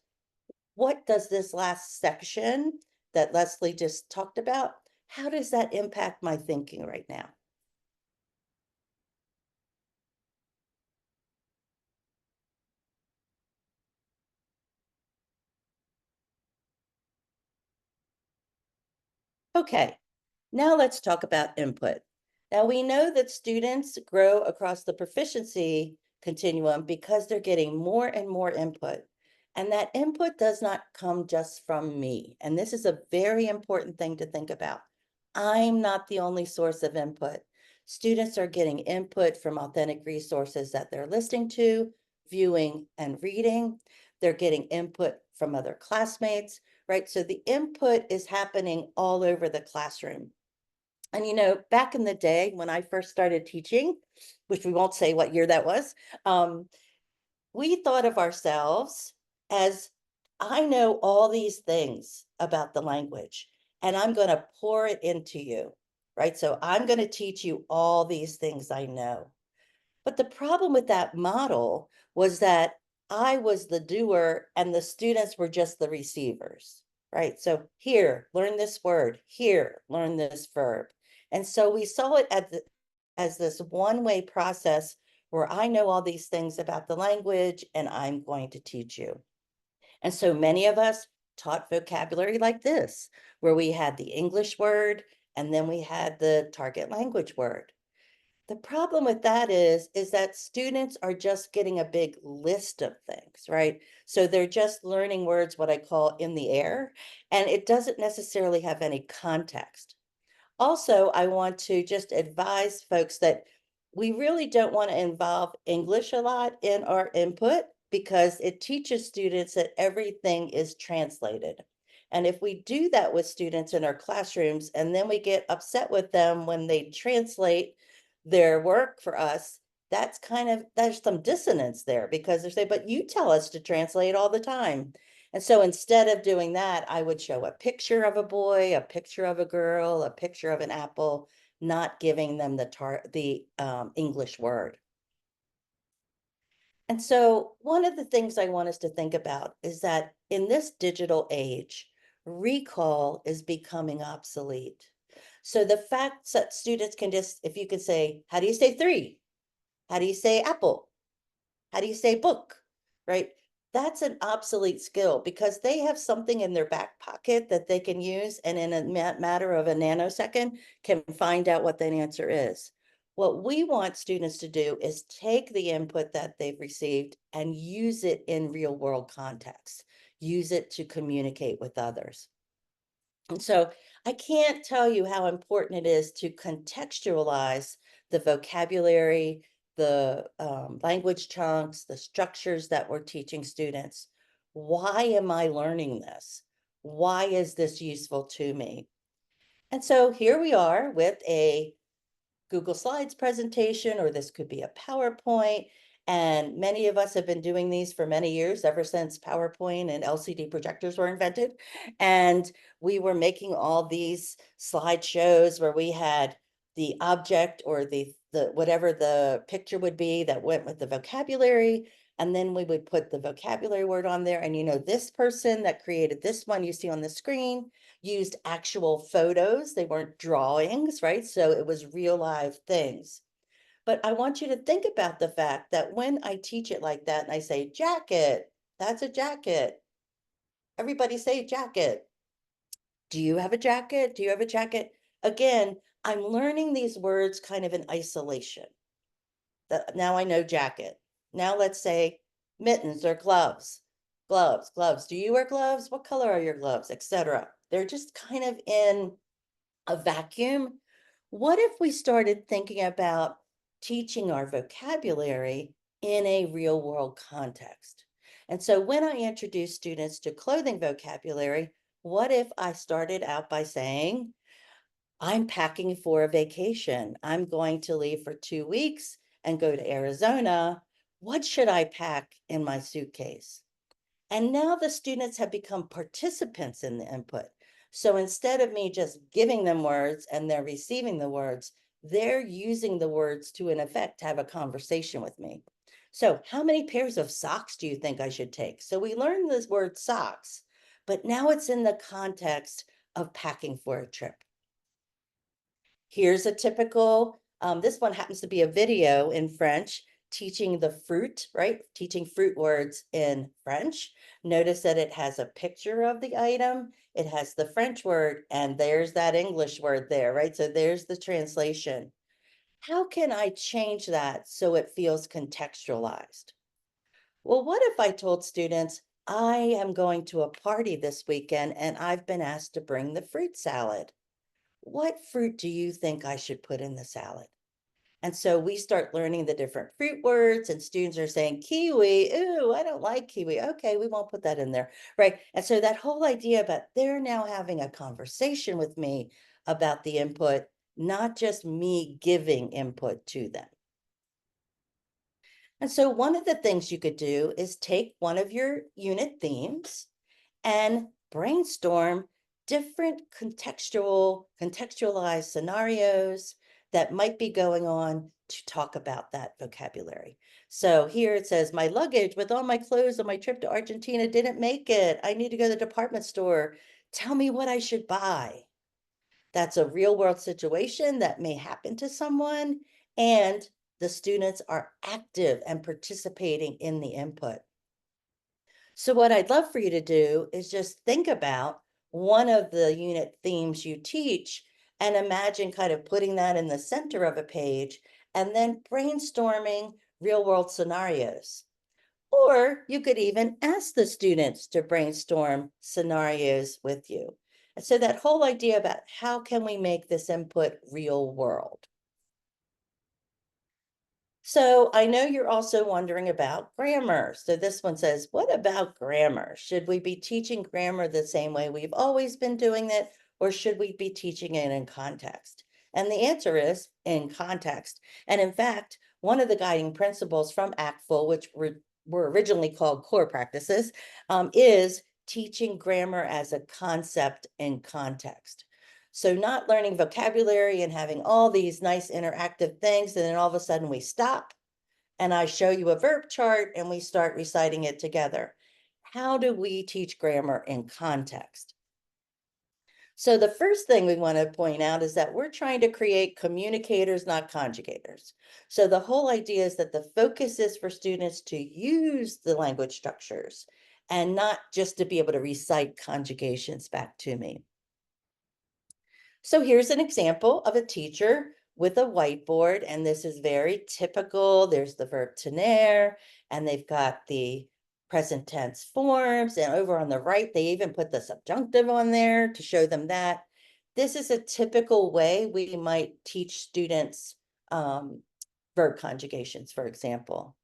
What does this last section that Leslie just talked about, how does that impact my thinking right now? Okay, now let's talk about input. Now we know that students grow across the proficiency continuum because they're getting more and more input. And that input does not come just from me. And this is a very important thing to think about. I'm not the only source of input. Students are getting input from authentic resources that they're listening to, viewing, and reading. They're getting input from other classmates, right? So the input is happening all over the classroom. And, you know, back in the day when I first started teaching, which we won't say what year that was, we thought of ourselves as, I know all these things about the language, and I'm going to pour it into you, right? So I'm going to teach you all these things I know. But the problem with that model was that I was the doer and the students were just the receivers, right? So here, learn this word, here, learn this verb. And so we saw it as this one-way process where I know all these things about the language and I'm going to teach you. And so many of us taught vocabulary like this, where we had the English word and then we had the target language word. The problem with that is that students are just getting a big list of things, right? So they're just learning words, what I call in the air, and it doesn't necessarily have any context. Also, I want to just advise folks that we really don't want to involve English a lot in our input because it teaches students that everything is translated. And if we do that with students in our classrooms and then we get upset with them when they translate their work for us, there's some dissonance there because they say, but you tell us to translate all the time. And so instead of doing that, I would show a picture of a boy, a picture of a girl, a picture of an apple, not giving them the English word. And so one of the things I want us to think about is that in this digital age, recall is becoming obsolete. So the fact that students can just, if you could say, how do you say 3? How do you say apple? How do you say book? Right? That's an obsolete skill because they have something in their back pocket that they can use and in a matter of a nanosecond can find out what that answer is. What we want students to do is take the input that they've received and use it in real world context, use it to communicate with others. And so I can't tell you how important it is to contextualize the vocabulary, the language chunks, the structures that we're teaching students. Why am I learning this? Why is this useful to me? And so here we are with a Google Slides presentation, or this could be a PowerPoint. And many of us have been doing these for many years, ever since PowerPoint and LCD projectors were invented. And we were making all these slideshows where we had the object or the whatever the picture would be that went with the vocabulary. And then we would put the vocabulary word on there. And you know, this person that created this one you see on the screen used actual photos. They weren't drawings, right? So it was real live things. But I want you to think about the fact that when I teach it like that and I say jacket, that's a jacket. Everybody say jacket. Do you have a jacket? Do you have a jacket? Again, I'm learning these words kind of in isolation. Now I know jacket. Now let's say mittens or gloves. Gloves, gloves. Do you wear gloves? What color are your gloves, etc.? They're just kind of in a vacuum. What if we started thinking about teaching our vocabulary in a real world context? And so when I introduce students to clothing vocabulary, what if I started out by saying, I'm packing for a vacation. I'm going to leave for 2 weeks and go to Arizona. What should I pack in my suitcase? And now the students have become participants in the input. So instead of me just giving them words and they're receiving the words, they're using the words to, in effect, have a conversation with me. So how many pairs of socks do you think I should take? So we learned this word socks, but now it's in the context of packing for a trip. Here's a typical, this one happens to be a video in French, teaching the fruit, right? Teaching fruit words in French. Notice that it has a picture of the item, it has the French word, and there's that English word there, right? So there's the translation. How can I change that so it feels contextualized? Well, what if I told students, I am going to a party this weekend and I've been asked to bring the fruit salad. What fruit do you think I should put in the salad? And so we start learning the different fruit words, and students are saying kiwi. Ooh, I don't like kiwi. Okay, we won't put that in there, right? And so that whole idea about they're now having a conversation with me about the input, not just me giving input to them. And so one of the things you could do is take one of your unit themes and brainstorm different contextualized scenarios that might be going on to talk about that vocabulary. So here it says, my luggage with all my clothes on my trip to Argentina didn't make it. I need to go to the department store. Tell me what I should buy. That's a real world situation that may happen to someone, and the students are active and participating in the input. So what I'd love for you to do is just think about one of the unit themes you teach and imagine kind of putting that in the center of a page and then brainstorming real world scenarios. Or you could even ask the students to brainstorm scenarios with you. And so that whole idea about how can we make this input real world? So I know you're also wondering about grammar. So this one says, what about grammar? Should we be teaching grammar the same way we've always been doing it, or should we be teaching it in context? And the answer is in context. And in fact, one of the guiding principles from ACTFL, which were originally called core practices, is teaching grammar as a concept in context. So not learning vocabulary and having all these nice interactive things, and then all of a sudden we stop and I show you a verb chart and we start reciting it together. How do we teach grammar in context? So the first thing we want to point out is that we're trying to create communicators, not conjugators. So the whole idea is that the focus is for students to use the language structures and not just to be able to recite conjugations back to me. So here's an example of a teacher with a whiteboard, and this is very typical. There's the verb tener, and they've got the present tense forms, and over on the right, they even put the subjunctive on there to show them that. This is a typical way we might teach students verb conjugations, for example.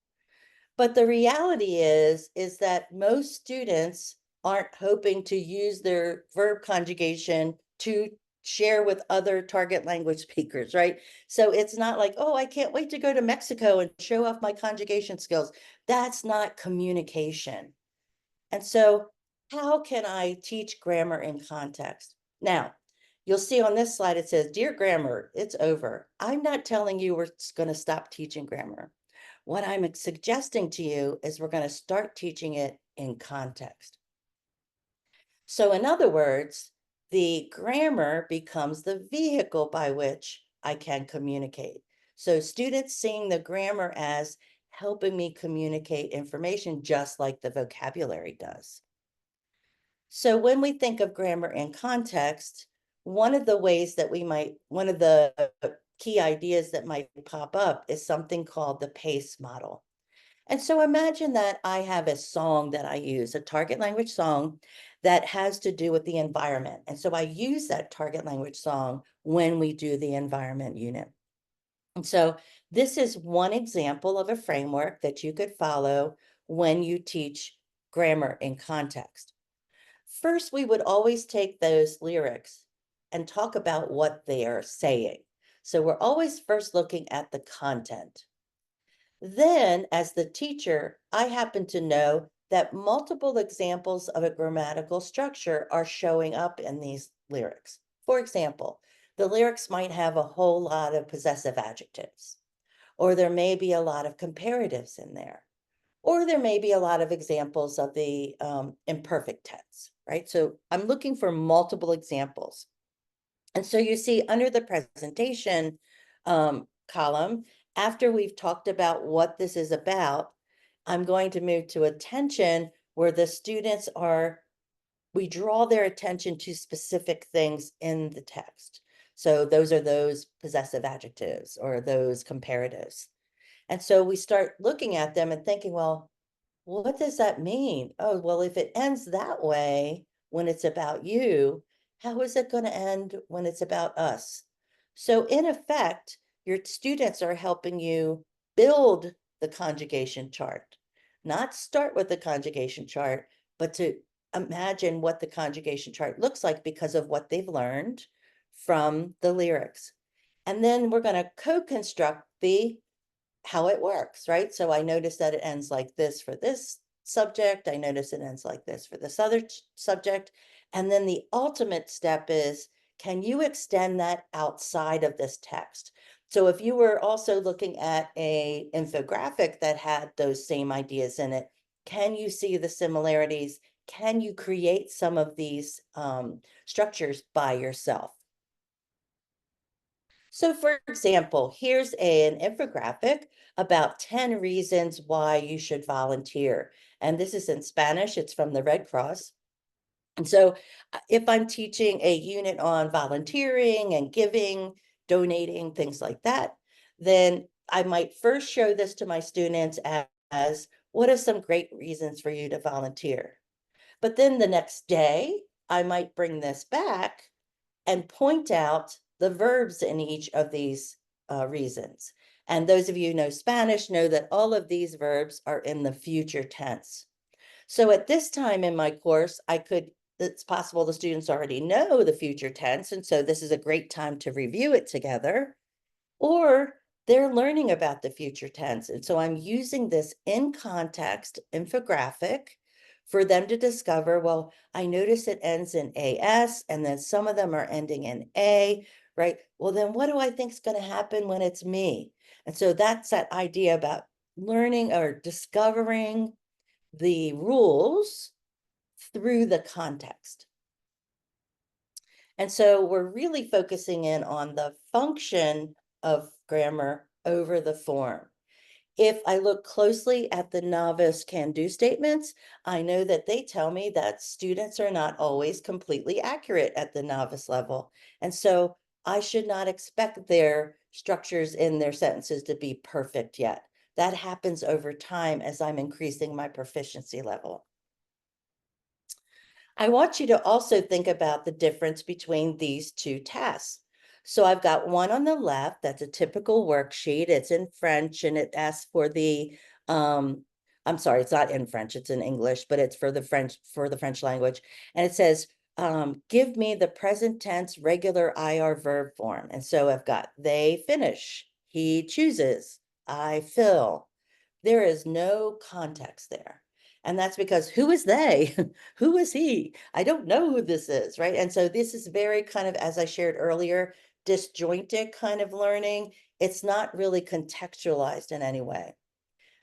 But the reality is that most students aren't hoping to use their verb conjugation to share with other target language speakers, right? So it's not like, oh, I can't wait to go to Mexico and show off my conjugation skills. That's not communication. And so how can I teach grammar in context? Now, you'll see on this slide, it says, dear grammar, it's over. I'm not telling you we're going to stop teaching grammar. What I'm suggesting to you is we're going to start teaching it in context. So in other words, the grammar becomes the vehicle by which I can communicate. So students seeing the grammar as helping me communicate information just like the vocabulary does. So when we think of grammar in context, one of the key ideas that might pop up is something called the PACE model. And so imagine that I have a song that I use, a target language song that has to do with the environment. And so I use that target language song when we do the environment unit. And so this is one example of a framework that you could follow when you teach grammar in context. First, we would always take those lyrics and talk about what they are saying. So we're always first looking at the content. Then, as the teacher, I happen to know that multiple examples of a grammatical structure are showing up in these lyrics. For example, the lyrics might have a whole lot of possessive adjectives, or there may be a lot of comparatives in there, or there may be a lot of examples of the imperfect tense, right? So I'm looking for multiple examples. And so you see under the presentation column, after we've talked about what this is about, I'm going to move to attention where the students we draw their attention to specific things in the text. So those are those possessive adjectives or those comparatives. And so we start looking at them and thinking, well, what does that mean? Oh, well, if it ends that way when it's about you, how is it going to end when it's about us? So in effect, your students are helping you build the conjugation chart, not start with the conjugation chart, but to imagine what the conjugation chart looks like because of what they've learned from the lyrics. And then we're going to co-construct how it works, right? So I notice that it ends like this for this subject. I notice it ends like this for this other subject. And then the ultimate step is, can you extend that outside of this text? So if you were also looking at an infographic that had those same ideas in it, can you see the similarities? Can you create some of these structures by yourself? So for example, here's an infographic about 10 reasons why you should volunteer. And this is in Spanish, it's from the Red Cross. And so if I'm teaching a unit on volunteering and giving, donating, things like that, then I might first show this to my students as what are some great reasons for you to volunteer? But then the next day, I might bring this back and point out the verbs in each of these reasons. And those of you who know Spanish know that all of these verbs are in the future tense. So at this time in my course, it's possible the students already know the future tense, and so this is a great time to review it together, or they're learning about the future tense. And so I'm using this in context infographic for them to discover, well, I notice it ends in AS, and then some of them are ending in A, right? Well, then what do I think is going to happen when it's me? And so that's that idea about learning or discovering the rules through the context. And so we're really focusing in on the function of grammar over the form. If I look closely at the novice can-do statements, I know that they tell me that students are not always completely accurate at the novice level. And so I should not expect their structures in their sentences to be perfect yet. That happens over time as I'm increasing my proficiency level. I want you to also think about the difference between these two tasks. So I've got one on the left, that's a typical worksheet. It's in French and it asks for I'm sorry, it's not in French, it's in English, but it's for the French language. And it says, give me the present tense regular IR verb form. And so I've got they finish, he chooses, I fill. There is no context there. And that's because who is they? Who is he? I don't know who this is, right? And so this is very kind of, as I shared earlier, disjointed kind of learning. It's not really contextualized in any way.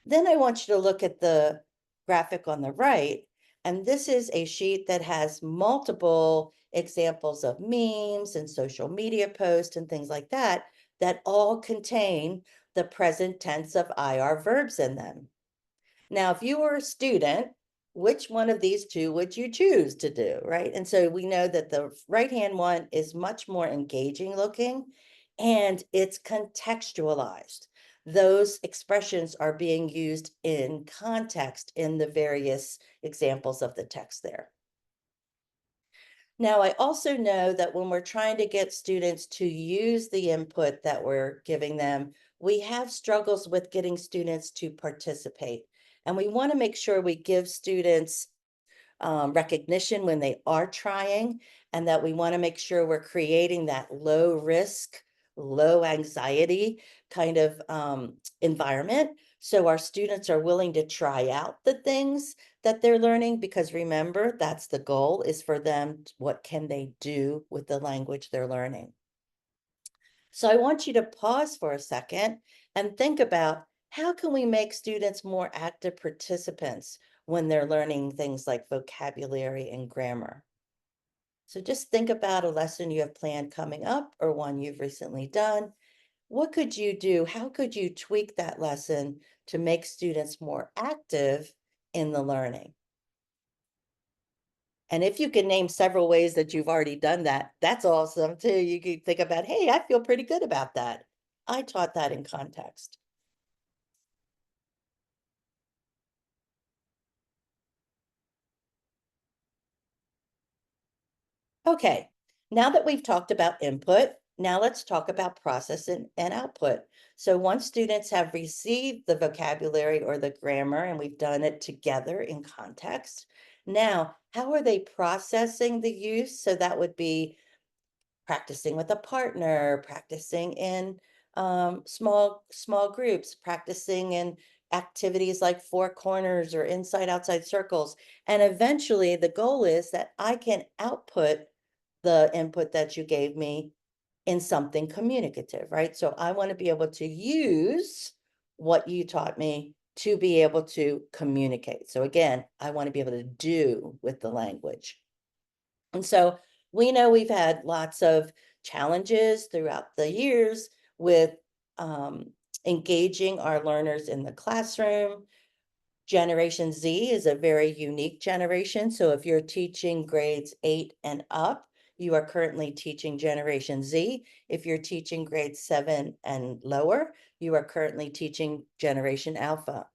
Then I want you to look at the graphic on the right. And this is a sheet that has multiple examples of memes and social media posts and things like that that all contain the present tense of IR verbs in them. Now, if you were a student, which one of these two would you choose to do, right? And so we know that the right-hand one is much more engaging looking, and it's contextualized. Those expressions are being used in context in the various examples of the text there. Now, I also know that when we're trying to get students to use the input that we're giving them, we have struggles with getting students to participate. And we want to make sure we give students recognition when they are trying, and that we want to make sure we're creating that low risk, low anxiety kind of environment. So our students are willing to try out the things that they're learning, because remember, that's the goal, is for them, what can they do with the language they're learning? So I want you to pause for a second and think about, how can we make students more active participants when they're learning things like vocabulary and grammar? So just think about a lesson you have planned coming up, or one you've recently done. What could you do? How could you tweak that lesson to make students more active in the learning? And if you can name several ways that you've already done that, that's awesome too. You could think about, hey, I feel pretty good about that. I taught that in context. Okay, now that we've talked about input, now let's talk about process and output. So once students have received the vocabulary or the grammar, and we've done it together in context, now how are they processing the use? So that would be practicing with a partner, practicing in small groups, practicing in activities like four corners or inside outside circles. And eventually the goal is that I can output the input that you gave me in something communicative, right? So I want to be able to use what you taught me to be able to communicate. So again, I want to be able to do with the language. And so we know we've had lots of challenges throughout the years with engaging our learners in the classroom. Generation Z is a very unique generation. So if you're teaching grades 8 and up, you are currently teaching Generation Z. If you're teaching grades 7 and lower, you are currently teaching Generation Alpha.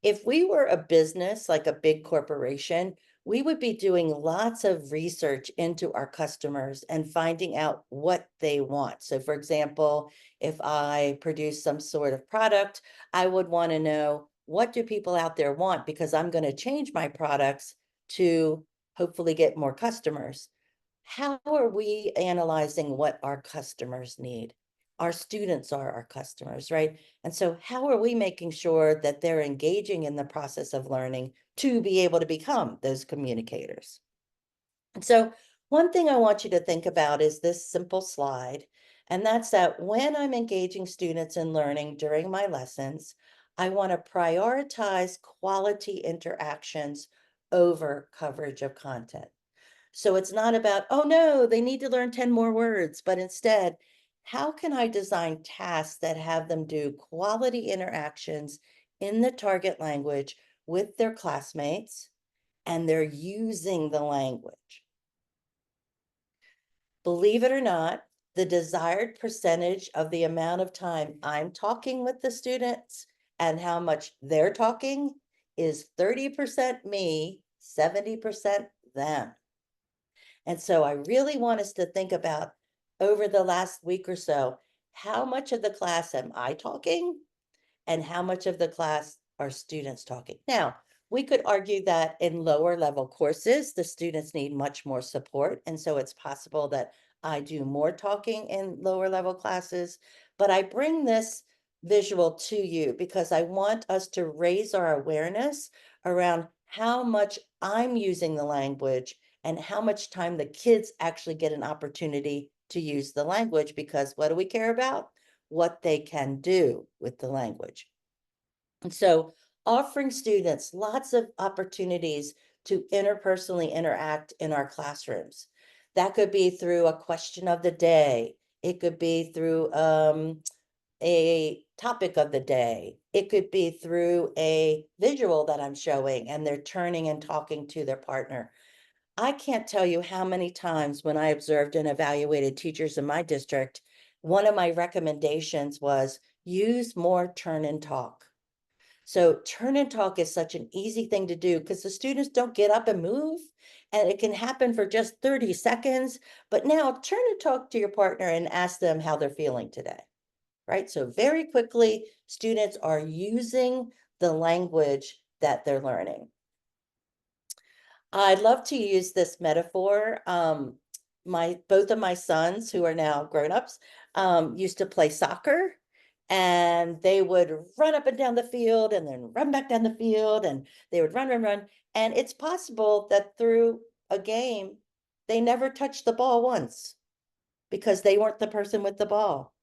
If we were a business, like a big corporation, we would be doing lots of research into our customers and finding out what they want. So for example, if I produce some sort of product, I would want to know, what do people out there want? Because I'm going to change my products to hopefully get more customers. How are we analyzing what our customers need? Our students are our customers, right? And so how are we making sure that they're engaging in the process of learning to be able to become those communicators? And so one thing I want you to think about is this simple slide, and that's that when I'm engaging students in learning during my lessons, I want to prioritize quality interactions over coverage of content. So it's not about, oh no, they need to learn 10 more words, but instead, how can I design tasks that have them do quality interactions in the target language with their classmates, and they're using the language? Believe it or not, the desired percentage of the amount of time I'm talking with the students and how much they're talking is 30% me, 70% them. And so I really want us to think about, over the last week or so, how much of the class am I talking and how much of the class are students talking? Now, we could argue that in lower level courses, the students need much more support. And so it's possible that I do more talking in lower level classes, but I bring this visual to you because I want us to raise our awareness around how much I'm using the language and how much time the kids actually get an opportunity to use the language, because what do we care about? What they can do with the language. And so offering students lots of opportunities to interpersonally interact in our classrooms. That could be through a question of the day, It could be through a topic of the day. It could be through a visual that I'm showing and they're turning and talking to their partner. I can't tell you how many times when I observed and evaluated teachers in my district, one of my recommendations was use more turn and talk. So turn and talk is such an easy thing to do because the students don't get up and move, and it can happen for just 30 seconds. But now turn and talk to your partner and ask them how they're feeling today, right? So very quickly, students are using the language that they're learning. I'd love to use this metaphor. Both of my sons, who are now grown-ups, used to play soccer, and they would run up and down the field and then run back down the field, and they would run. And it's possible that through a game, they never touched the ball once because they weren't the person with the ball.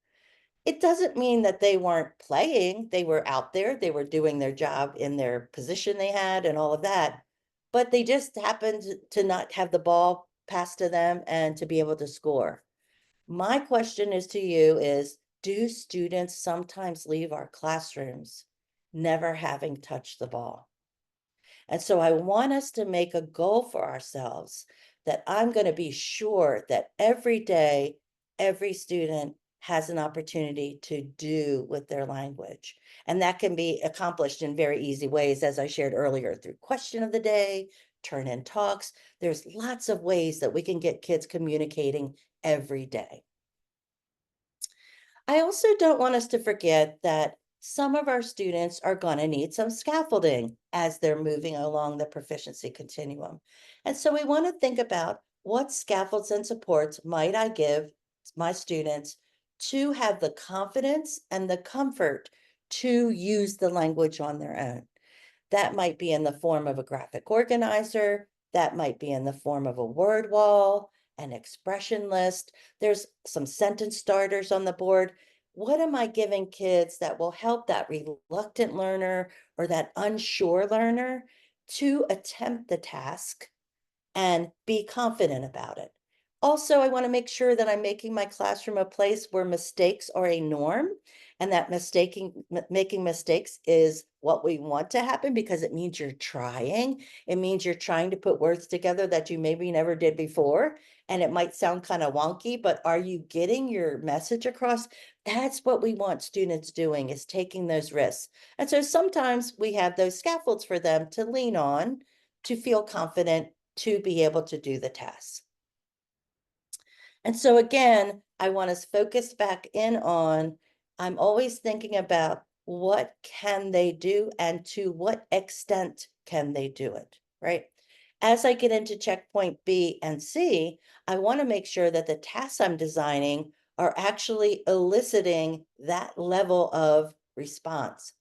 It doesn't mean that they weren't playing. They were out there, they were doing their job in their position they had and all of that, but they just happened to not have the ball passed to them and to be able to score. My question is to you is, do students sometimes leave our classrooms never having touched the ball? And so I want us to make a goal for ourselves that I'm going to be sure that every day, every student has an opportunity to do with their language. And that can be accomplished in very easy ways, as I shared earlier, through question of the day, turn in talks. There's lots of ways that we can get kids communicating every day. I also don't want us to forget that some of our students are going to need some scaffolding as they're moving along the proficiency continuum. And so we want to think about what scaffolds and supports might I give my students to have the confidence and the comfort to use the language on their own. That might be in the form of a graphic organizer. That might be in the form of a word wall, an expression list. There's some sentence starters on the board. What am I giving kids that will help that reluctant learner or that unsure learner to attempt the task and be confident about it? Also, I want to make sure that I'm making my classroom a place where mistakes are a norm, and that making mistakes is what we want to happen because it means you're trying. It means you're trying to put words together that you maybe never did before. And it might sound kind of wonky, but are you getting your message across? That's what we want students doing, is taking those risks. And so sometimes we have those scaffolds for them to lean on, to feel confident, to be able to do the task. And so again, I want us focused back in on, I'm always thinking about what can they do and to what extent can they do it, right? As I get into checkpoint B and C, I want to make sure that the tasks I'm designing are actually eliciting that level of response.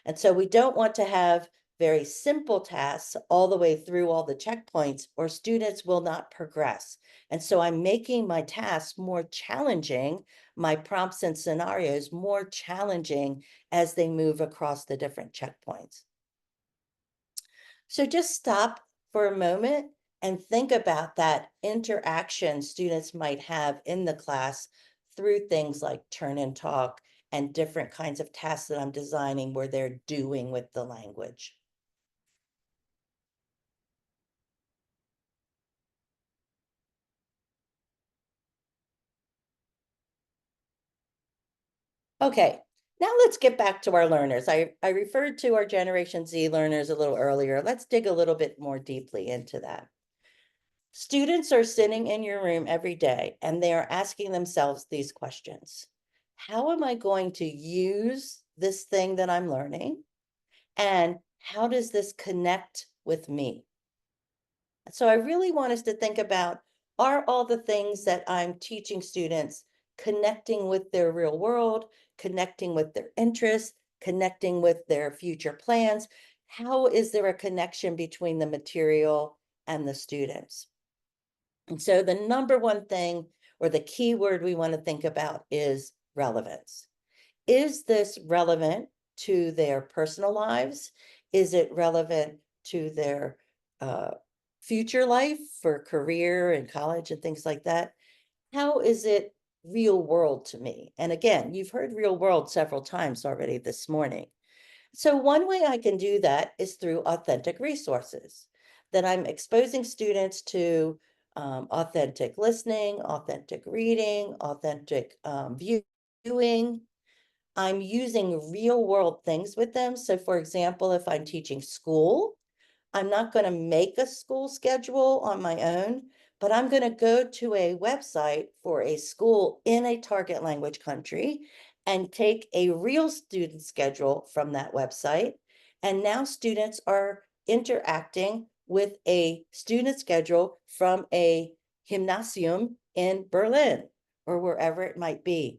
And so we don't want to have very simple tasks all the way through all the checkpoints, or students will not progress. And so I'm making my tasks more challenging, my prompts and scenarios more challenging as they move across the different checkpoints. So just stop for a moment and think about that interaction students might have in the class through things like turn and talk and different kinds of tasks that I'm designing where they're doing with the language. Okay, now let's get back to our learners. I referred to our Generation Z learners a little earlier. Let's dig a little bit more deeply into that. Students are sitting in your room every day and they are asking themselves these questions. How am I going to use this thing that I'm learning? And how does this connect with me? So I really want us to think about, are all the things that I'm teaching students connecting with their real world, connecting with their interests, connecting with their future plans? How is there a connection between the material and the students? And so the number one thing, or the key word we want to think about, is relevance. Is this relevant to their personal lives? Is it relevant to their future life for career and college and things like that? How is it real world to me. And again, you've heard real world several times already this morning. So one way I can do that is through authentic resources, that I'm exposing students to authentic listening, authentic reading, authentic viewing. I'm using real world things with them. So for example, if I'm teaching school, I'm not going to make a school schedule on my own, but I'm going to go to a website for a school in a target language country and take a real student schedule from that website. And now students are interacting with a student schedule from a gymnasium in Berlin or wherever it might be.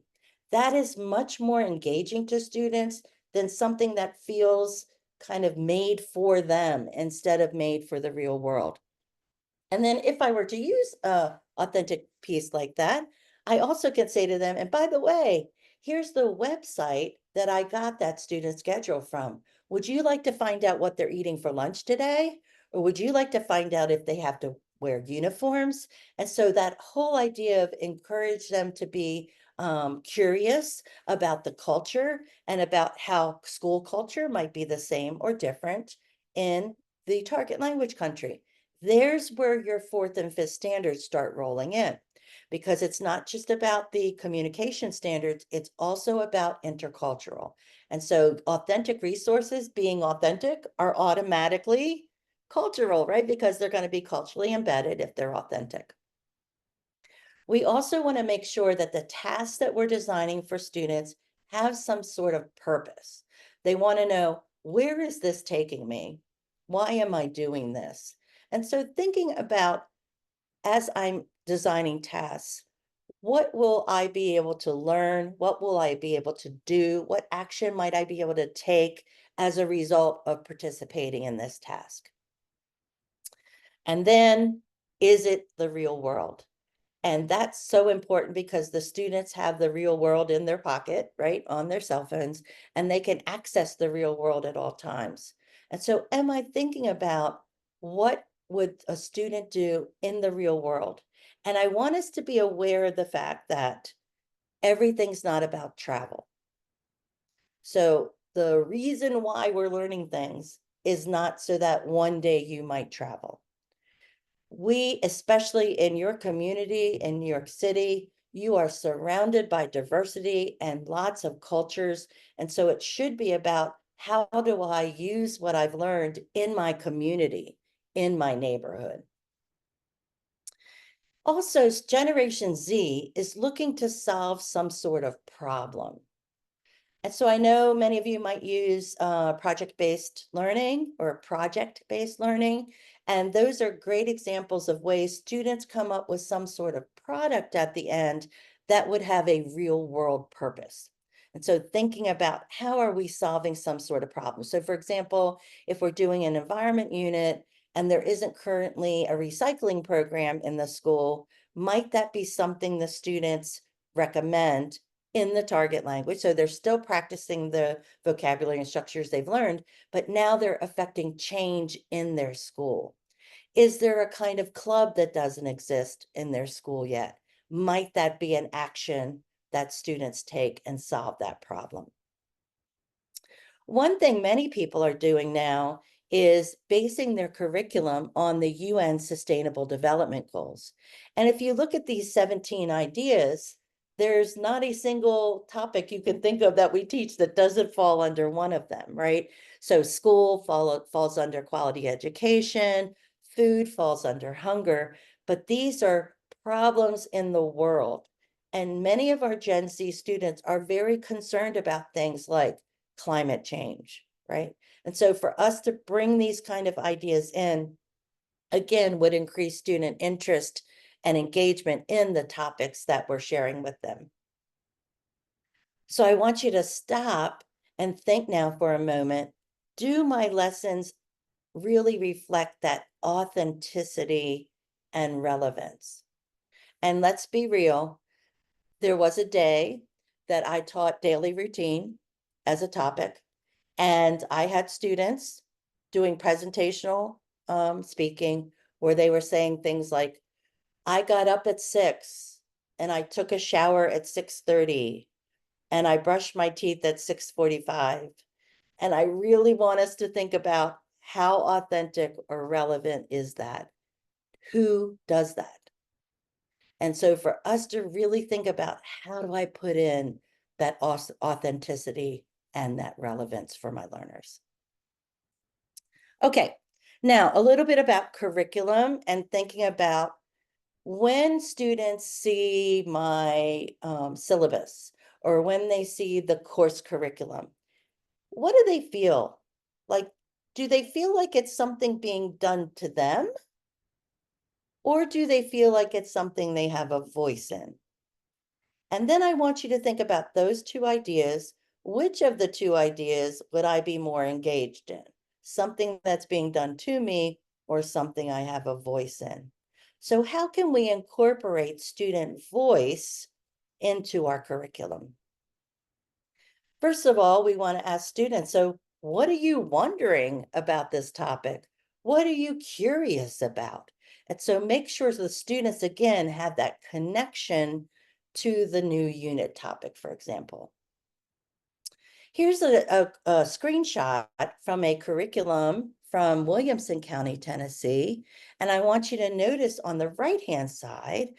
That is much more engaging to students than something that feels kind of made for them instead of made for the real world. And then if I were to use a authentic piece like that, I also can say to them, and by the way, here's the website that I got that student schedule from. Would you like to find out what they're eating for lunch today? Or would you like to find out if they have to wear uniforms? And so that whole idea of encourage them to be curious about the culture and about how school culture might be the same or different in the target language country. There's where your 4th and 5th standards start rolling in, because it's not just about the communication standards, it's also about intercultural. And so authentic resources being authentic are automatically cultural, right? Because they're going to be culturally embedded if they're authentic. We also want to make sure that the tasks that we're designing for students have some sort of purpose. They want to know, where is this taking me? Why am I doing this? And so thinking about, as I'm designing tasks, what will I be able to learn? What will I be able to do? What action might I be able to take as a result of participating in this task? And then, is it the real world? And that's so important because the students have the real world in their pocket, right, on their cell phones, and they can access the real world at all times. And so am I thinking about what would a student do in the real world? And I want us to be aware of the fact that everything's not about travel. So the reason why we're learning things is not so that one day you might travel. We, especially in your community in New York City, you are surrounded by diversity and lots of cultures. And so it should be about, how do I use what I've learned in my community, in my neighborhood? Also, Generation Z is looking to solve some sort of problem. And so I know many of you might use project-based learning or project-based learning, and those are great examples of ways students come up with some sort of product at the end that would have a real-world purpose. And so thinking about, how are we solving some sort of problem? So for example, if we're doing an environment unit and there isn't currently a recycling program in the school, might that be something the students recommend in the target language? So they're still practicing the vocabulary and structures they've learned, but now they're affecting change in their school. Is there a kind of club that doesn't exist in their school yet? Might that be an action that students take and solve that problem? One thing many people are doing now is basing their curriculum on the UN Sustainable Development Goals. And if you look at these 17 ideas, there's not a single topic you can think of that we teach that doesn't fall under one of them, right? So school falls under quality education, food falls under hunger, but these are problems in the world. And many of our Gen Z students are very concerned about things like climate change, right? And so for us to bring these kind of ideas in, again, would increase student interest and engagement in the topics that we're sharing with them. So I want you to stop and think now for a moment, do my lessons really reflect that authenticity and relevance? And let's be real, there was a day that I taught daily routine as a topic, and I had students doing presentational speaking where they were saying things like, I got up at 6 and I took a shower at 6:30 and I brushed my teeth at 6:45. And I really want us to think about how authentic or relevant is that? Who does that? And so for us to really think about how do I put in that authenticity and that relevance for my learners? Okay, now a little bit about curriculum and thinking about when students see my syllabus or when they see the course curriculum, what do they feel? Like, do they feel like it's something being done to them? Or do they feel like it's something they have a voice in? And then I want you to think about those two ideas. Which of the two ideas would I be more engaged in? Something that's being done to me or something I have a voice in? So how can we incorporate student voice into our curriculum? First of all, we want to ask students, so what are you wondering about this topic? What are you curious about? And so make sure the students, again, have that connection to the new unit topic, for example. Here's a screenshot from a curriculum from Williamson County, Tennessee. And I want you to notice on the right-hand side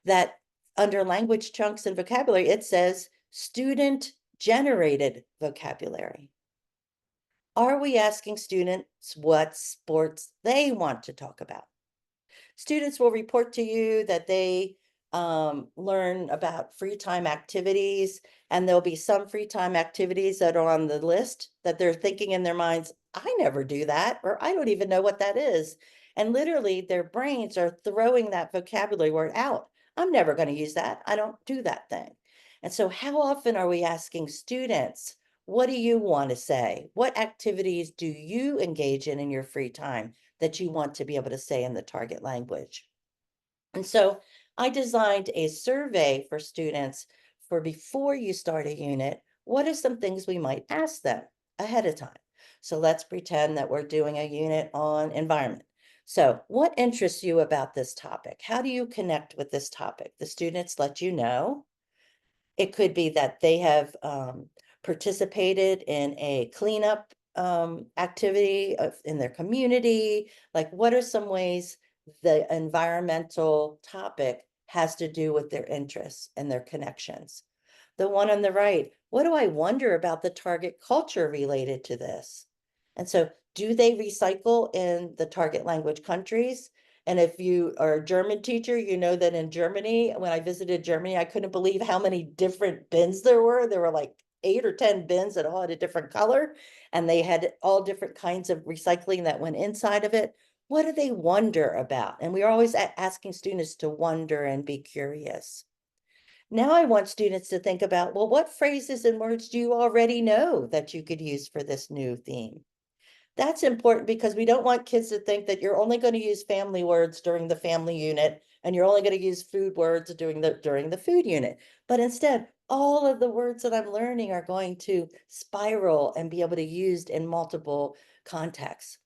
that under language chunks and vocabulary, it says student generated vocabulary. Are we asking students what sports they want to talk about? Students will report to you that they learn about free time activities, and there'll be some free time activities that are on the list that they're thinking in their minds, I never do that, or I don't even know what that is. And literally their brains are throwing that vocabulary word out. I'm never going to use that. I don't do that thing. And so how often are we asking students, what do you want to say? What activities do you engage in your free time that you want to be able to say in the target language? And so I designed a survey for students for before you start a unit, what are some things we might ask them ahead of time? So let's pretend that we're doing a unit on environment. So what interests you about this topic? How do you connect with this topic? The students let you know. It could be that they have participated in a cleanup activity in their community. Like, what are some ways the environmental topic has to do with their interests and their connections? The one on the right, what do I wonder about the target culture related to this? And so, do they recycle in the target language countries? And if you are a German teacher, you know that in Germany, when I visited Germany, I couldn't believe how many different bins there were. There were like 8 or 10 bins that all had a different color, and they had all different kinds of recycling that went inside of it. What do they wonder about? And we are always asking students to wonder and be curious. Now I want students to think about, well, what phrases and words do you already know that you could use for this new theme? That's important because we don't want kids to think that you're only going to use family words during the family unit and you're only going to use food words during the food unit. But instead, all of the words that I'm learning are going to spiral and be able to be used in multiple contexts.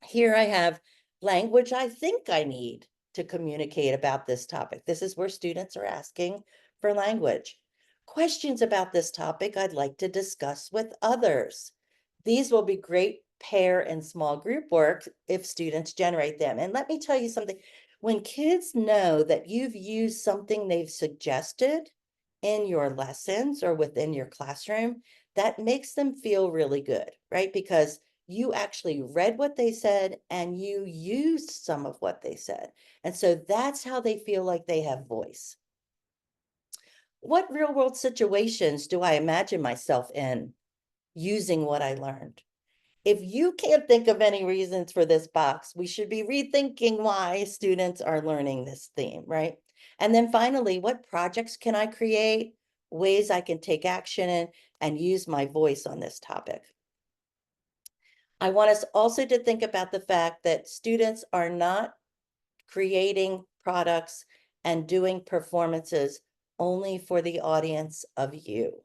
Here I have language I think I need to communicate about this topic. This is where students are asking for language. Questions about this topic I'd like to discuss with others. These will be great pair and small group work if students generate them. And let me tell you something, when kids know that you've used something they've suggested in your lessons or within your classroom, that makes them feel really good, right? Because you actually read what they said and you used some of what they said. And so that's how they feel like they have voice. What real world situations do I imagine myself in using what I learned? If you can't think of any reasons for this box, we should be rethinking why students are learning this theme, right? And then finally, what projects can I create? Ways I can take action in and use my voice on this topic. I want us also to think about the fact that students are not creating products and doing performances only for the audience of you,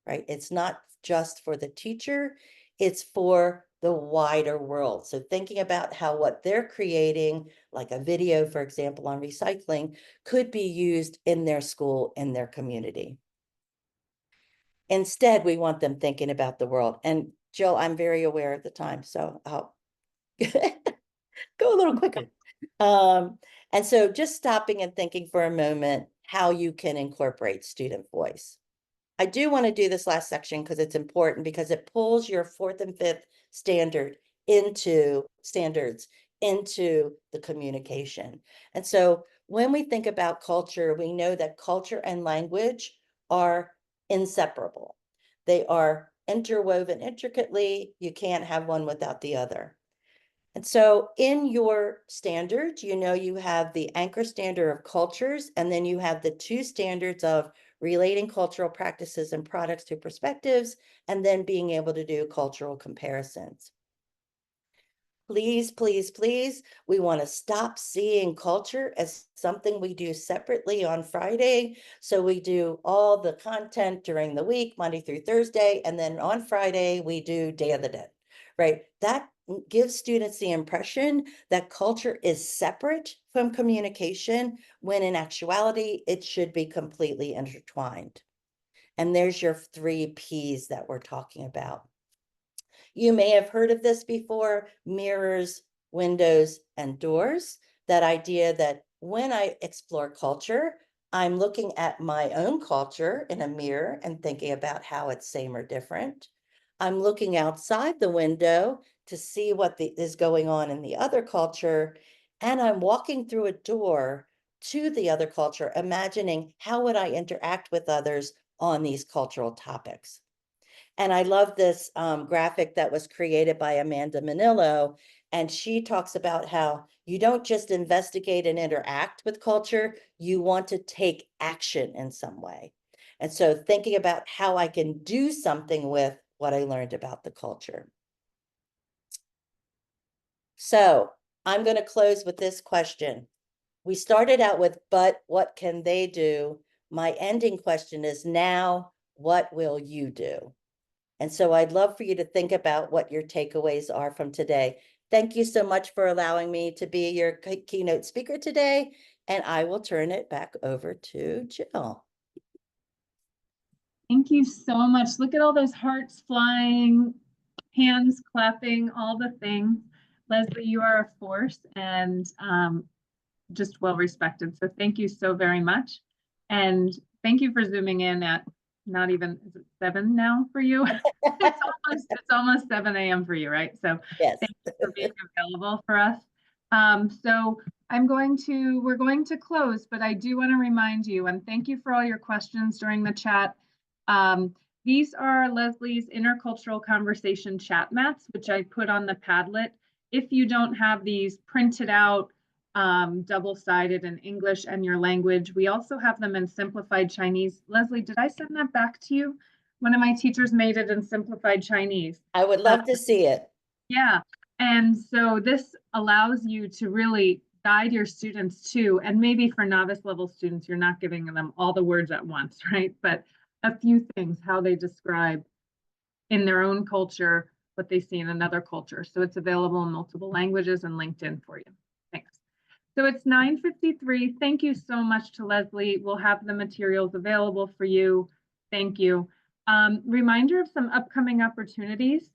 right? It's not just for the teacher, it's for the wider world. So thinking about how what they're creating, like a video, for example, on recycling, could be used in their school, in their community. Instead, we want them thinking about the world. And Jill, I'm very aware of the time, so I'll go a little quicker. And so just stopping and thinking for a moment how you can incorporate student voice. I do want to do this last section because it's important, because it pulls your 4th and 5th standards into the communication. And so when we think about culture, we know that culture and language are inseparable. They are interwoven intricately. You can't have one without the other. And so in your standards, you know, you have the anchor standard of cultures, and then you have the 2 standards of relating cultural practices and products to perspectives, and then being able to do cultural comparisons. Please, please, please, we want to stop seeing culture as something we do separately on Friday. So we do all the content during the week, Monday through Thursday, and then on Friday, we do Day of the Dead, right? That gives students the impression that culture is separate from communication, when in actuality, it should be completely intertwined. And there's your 3 Ps that we're talking about. You may have heard of this before: mirrors, windows, and doors. That idea that when I explore culture, I'm looking at my own culture in a mirror and thinking about how it's same or different. I'm looking outside the window to see what is going on in the other culture. And I'm walking through a door to the other culture, imagining how would I interact with others on these cultural topics. And I love this graphic that was created by Amanda Manillo. And she talks about how you don't just investigate and interact with culture, you want to take action in some way. And so thinking about how I can do something with what I learned about the culture. So I'm going to close with this question. We started out with, but what can they do? My ending question is, now, what will you do? And so I'd love for you to think about what your takeaways are from today. Thank you so much for allowing me to be your keynote speaker today. And I will turn it back over to Jill. Thank you so much. Look at all those hearts flying, hands clapping, all the things. Leslie, you are a force and just well respected. So thank you so very much. And thank you for zooming in at not even, is it 7 now for you? it's almost 7 a.m. for you, right? So yes, thank you for being available for us. So we're going to close, but I do want to remind you, and thank you for all your questions during the chat. These are Leslie's intercultural conversation chat mats, which I put on the Padlet. If you don't have these printed out, double-sided in English and your language, we also have them in simplified Chinese. Leslie, did I send that back to you? One of my teachers made it in simplified Chinese. I would love to see it. Yeah, and so this allows you to really guide your students too, and maybe for novice level students, you're not giving them all the words at once, right? But a few things, how they describe in their own culture what they see in another culture. So it's available in multiple languages and LinkedIn for you. Thanks. So it's 9:53. Thank you so much to Leslie. We'll have the materials available for you. Thank you. Reminder of some upcoming opportunities.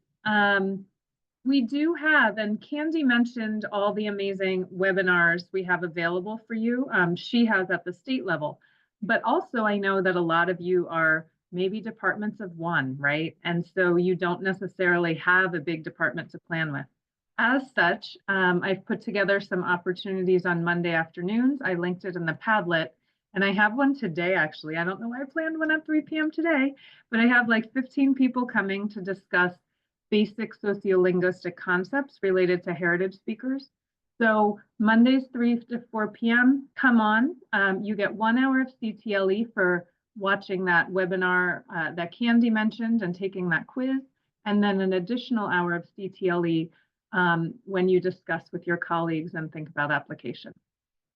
We do have, and Candy mentioned all the amazing webinars we have available for you. She has at the state level, but also I know that a lot of you are maybe departments of one, right? And so you don't necessarily have a big department to plan with. As such, I've put together some opportunities on Monday afternoons. I linked it in the Padlet, and I have one today, actually. I don't know why I planned one at 3 p.m. today, but I have like 15 people coming to discuss basic sociolinguistic concepts related to heritage speakers. So Mondays 3 to 4 p.m. come on. You get 1 hour of CTLE for watching that webinar that Candy mentioned and taking that quiz, and then an additional hour of CTLE when you discuss with your colleagues and think about application.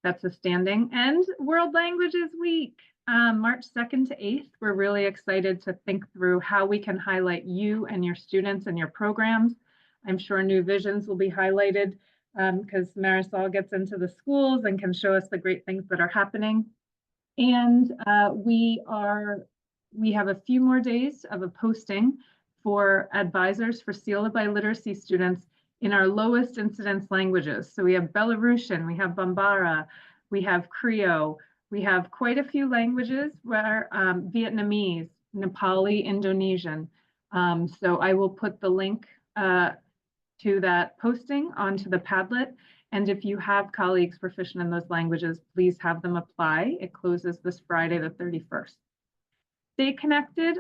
That's a standing. And World Languages Week, March 2nd to 8th. We're really excited to think through how we can highlight you and your students and your programs. I'm sure new visions will be highlighted because Marisol gets into the schools and can show us the great things that are happening. And we have a few more days of a posting for advisors for Seal by Literacy students in our lowest incidence languages. So we have Belarusian, we have Bambara, we have Creole, we have quite a few languages where Vietnamese, Nepali, Indonesian. So I will put the link to that posting onto the Padlet. And if you have colleagues proficient in those languages, please have them apply. It closes this Friday, the 31st. Stay connected,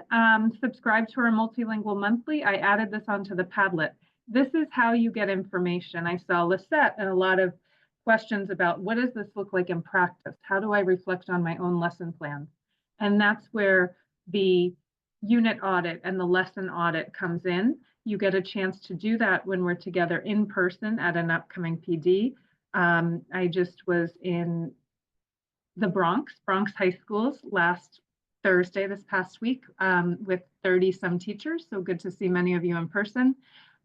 subscribe to our Multilingual Monthly. I added this onto the Padlet. This is how you get information. I saw Lisette and a lot of questions about what does this look like in practice? How do I reflect on my own lesson plans? And that's where the unit audit and the lesson audit comes in. You get a chance to do that when we're together in person at an upcoming PD. I just was in the Bronx High Schools last Thursday this past week with 30 some teachers. So good to see many of you in person.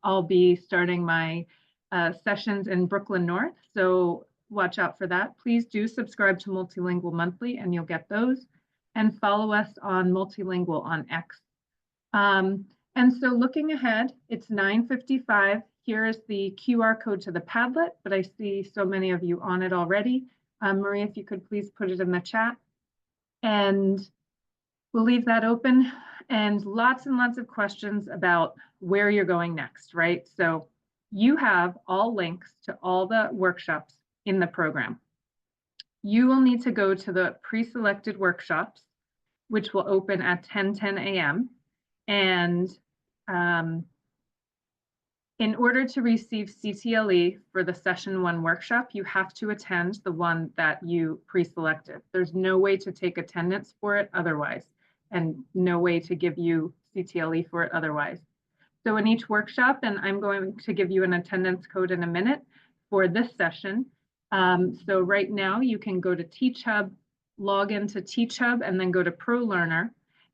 I'll be starting my sessions in Brooklyn North. So watch out for that. Please do subscribe to Multilingual Monthly and you'll get those. And follow us on Multilingual on X. And so looking ahead, it's 9:55. Here is the QR code to the Padlet, but I see so many of you on it already. Marie, if you could please put it in the chat. And we'll leave that open, and lots of questions about where you're going next, right? So you have all links to all the workshops in the program. You will need to go to the pre-selected workshops, which will open at 10:10 a.m. And in order to receive CTLE for the session 1 workshop, you have to attend the one that you pre-selected. There's no way to take attendance for it otherwise, and no way to give you CTLE for it otherwise. So in each workshop, and I'm going to give you an attendance code in a minute for this session. So right now you can go to TeachHub, log into TeachHub, and then go to ProLearner.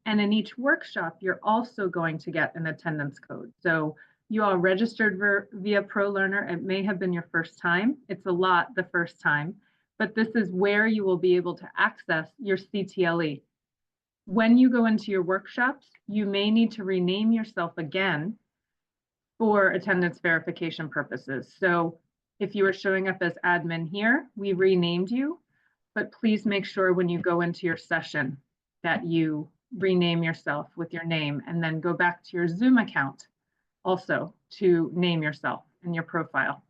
And in each workshop, you're also going to get an attendance code. So you all registered via ProLearner. It may have been your first time. It's a lot the first time, but this is where you will be able to access your CTLE. When you go into your workshops, you may need to rename yourself again for attendance verification purposes. So if you are showing up as admin here, we renamed you, but please make sure when you go into your session that you rename yourself with your name and then go back to your Zoom account also to name yourself and your profile.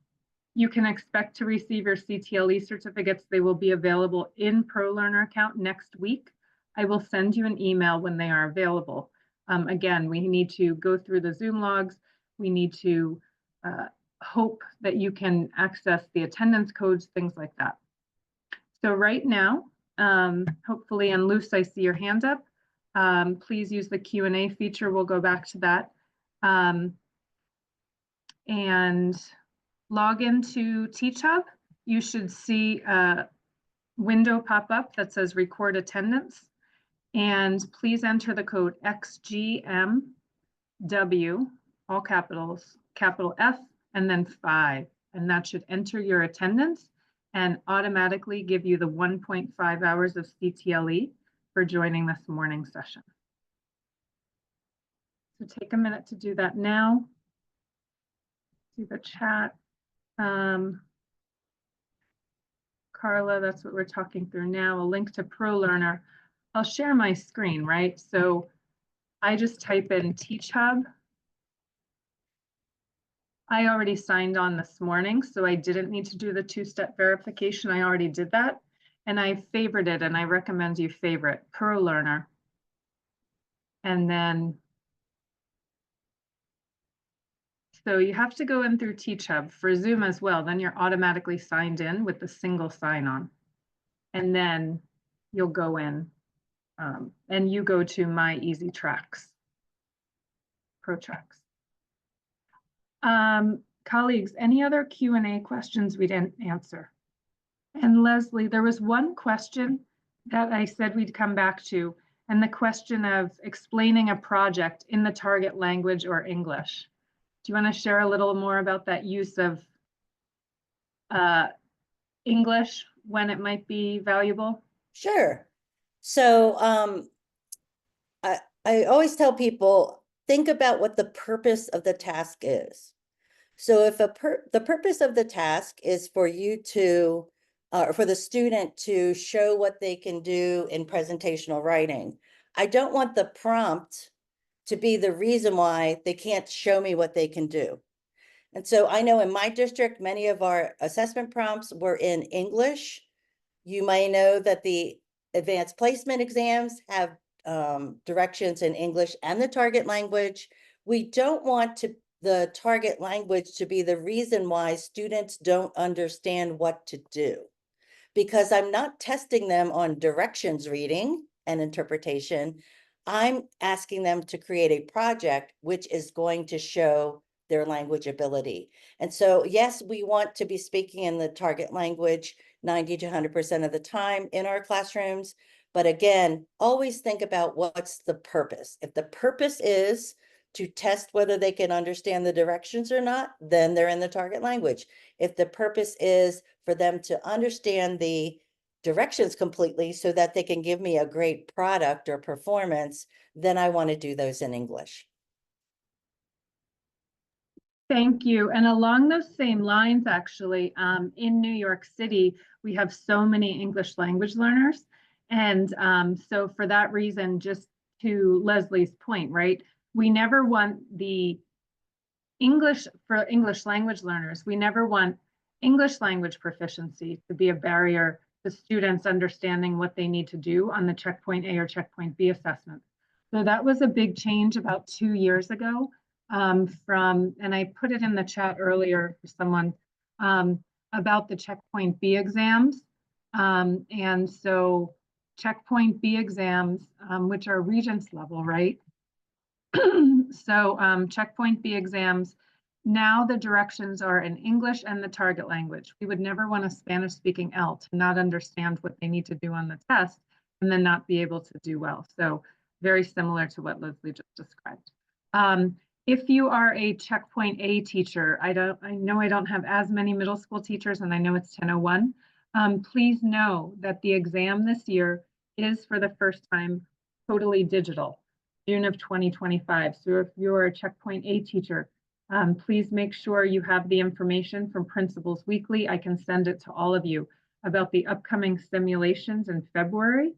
You can expect to receive your CTLE certificates. They will be available in ProLearner account next week. I will send you an email when they are available. Again, we need to go through the Zoom logs. We need to hope that you can access the attendance codes, things like that. So right now, hopefully, and Luce, I see your hand up. Please use the Q&A feature. We'll go back to that. And log into TeachHub. You should see a window pop up that says record attendance. And please enter the code XGMW, all capitals, capital F, and then 5. And that should enter your attendance and automatically give you the 1.5 hours of CTLE for joining this morning session. So take a minute to do that now. See the chat. Carla, that's what we're talking through now, a link to ProLearner. I'll share my screen, right? So I just type in TeachHub. I already signed on this morning, so I didn't need to do the 2-step verification. I already did that. And I favorited, and I recommend you favorite ProLearner. And then, so you have to go in through TeachHub for Zoom as well. Then you're automatically signed in with the single sign-on. And then you'll go in and you go to My Easy Tracks, ProTracks. Colleagues, any other Q&A questions we didn't answer? And Leslie, there was one question that I said we'd come back to, and the question of explaining a project in the target language or English. Do you want to share a little more about that use of English when it might be valuable? Sure. So I always tell people, think about what the purpose of the task is. So if the purpose of the task is for you to, or for the student to show what they can do in presentational writing, I don't want the prompt to be the reason why they can't show me what they can do. And so I know in my district, many of our assessment prompts were in English. You might know that the advanced placement exams have directions in English and the target language. We don't want the target language to be the reason why students don't understand what to do, because I'm not testing them on directions reading and interpretation. I'm asking them to create a project which is going to show their language ability. And so, yes, we want to be speaking in the target language 90 to 100% of the time in our classrooms. But again, always think about what's the purpose. If the purpose is to test whether they can understand the directions or not, then they're in the target language. If the purpose is for them to understand the directions completely so that they can give me a great product or performance, then I want to do those in English. Thank you. And along those same lines, actually, in New York City, we have so many English language learners. And so for that reason, just to Leslie's point, right, we never want the English language learners, we never want English language proficiency to be a barrier to students understanding what they need to do on the checkpoint A or checkpoint B assessment. So that was a big change about 2 years ago. And I put it in the chat earlier for someone about the checkpoint B exams. And so checkpoint B exams, which are Regents level, right? So checkpoint B exams, now the directions are in English and the target language. We would never want a Spanish speaking L to not understand what they need to do on the test and then not be able to do well. So very similar to what Leslie just described. If you are a checkpoint A teacher, I know I don't have as many middle school teachers, and I know it's 10:01. Please know that the exam this year is for the first time totally digital, June of 2025. So if you're a checkpoint A teacher, please make sure you have the information from Principals Weekly. I can send it to all of you about the upcoming simulations in February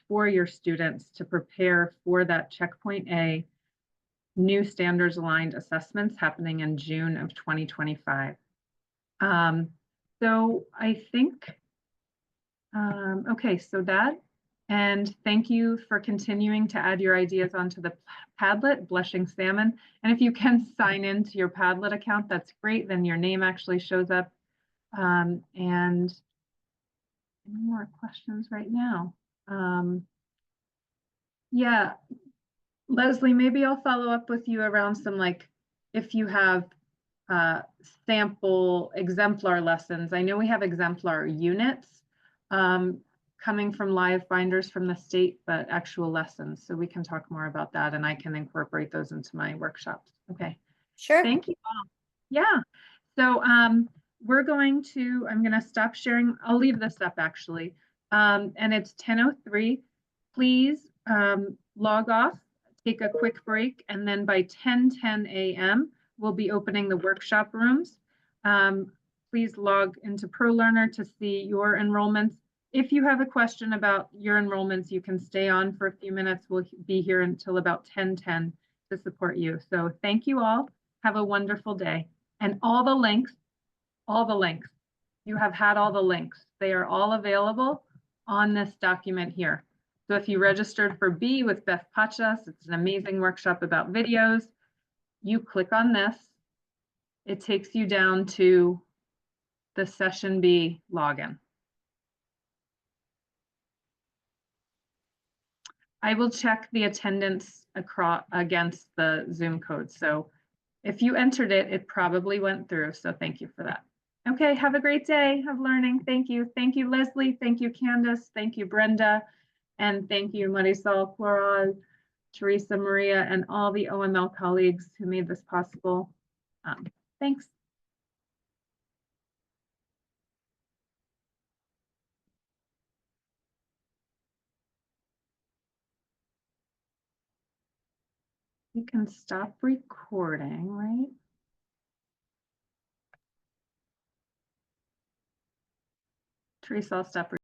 for your students to prepare for that checkpoint A new standards aligned assessments happening in June of 2025. So I think, okay, so that, and thank you for continuing to add your ideas onto the Padlet, Blushing Salmon. And if you can sign into your Padlet account, that's great. Then your name actually shows up. And any more questions right now? Yeah, Leslie, maybe I'll follow up with you around some, like, if you have sample exemplar lessons. I know we have exemplar units coming from live binders from the state, but actual lessons. So we can talk more about that, and I can incorporate those into my workshops. Okay. Sure. Thank you all. Yeah. So we're going to, I'm going to stop sharing. I'll leave this up actually. And it's 10:03. Please log off, take a quick break, and then by 10:10 a.m. we'll be opening the workshop rooms. Please log into ProLearner to see your enrollments. If you have a question about your enrollments, you can stay on for a few minutes. We'll be here until about 10:10 to support you. So thank you all. Have a wonderful day. And all the links, you have had all the links. They are all available on this document here. So if you registered for B with Beth Pachas, it's an amazing workshop about videos. You click on this, it takes you down to the session B login. I will check the attendance against the Zoom code. So if you entered it, it probably went through. So thank you for that. Okay, have a great day of learning. Thank you. Thank you, Leslie. Thank you, Candace. Thank you, Brenda. And thank you, Marisol Floral. Teresa, Maria, and all the OML colleagues who made this possible. Thanks. You can stop recording, right? Teresa, I'll stop recording.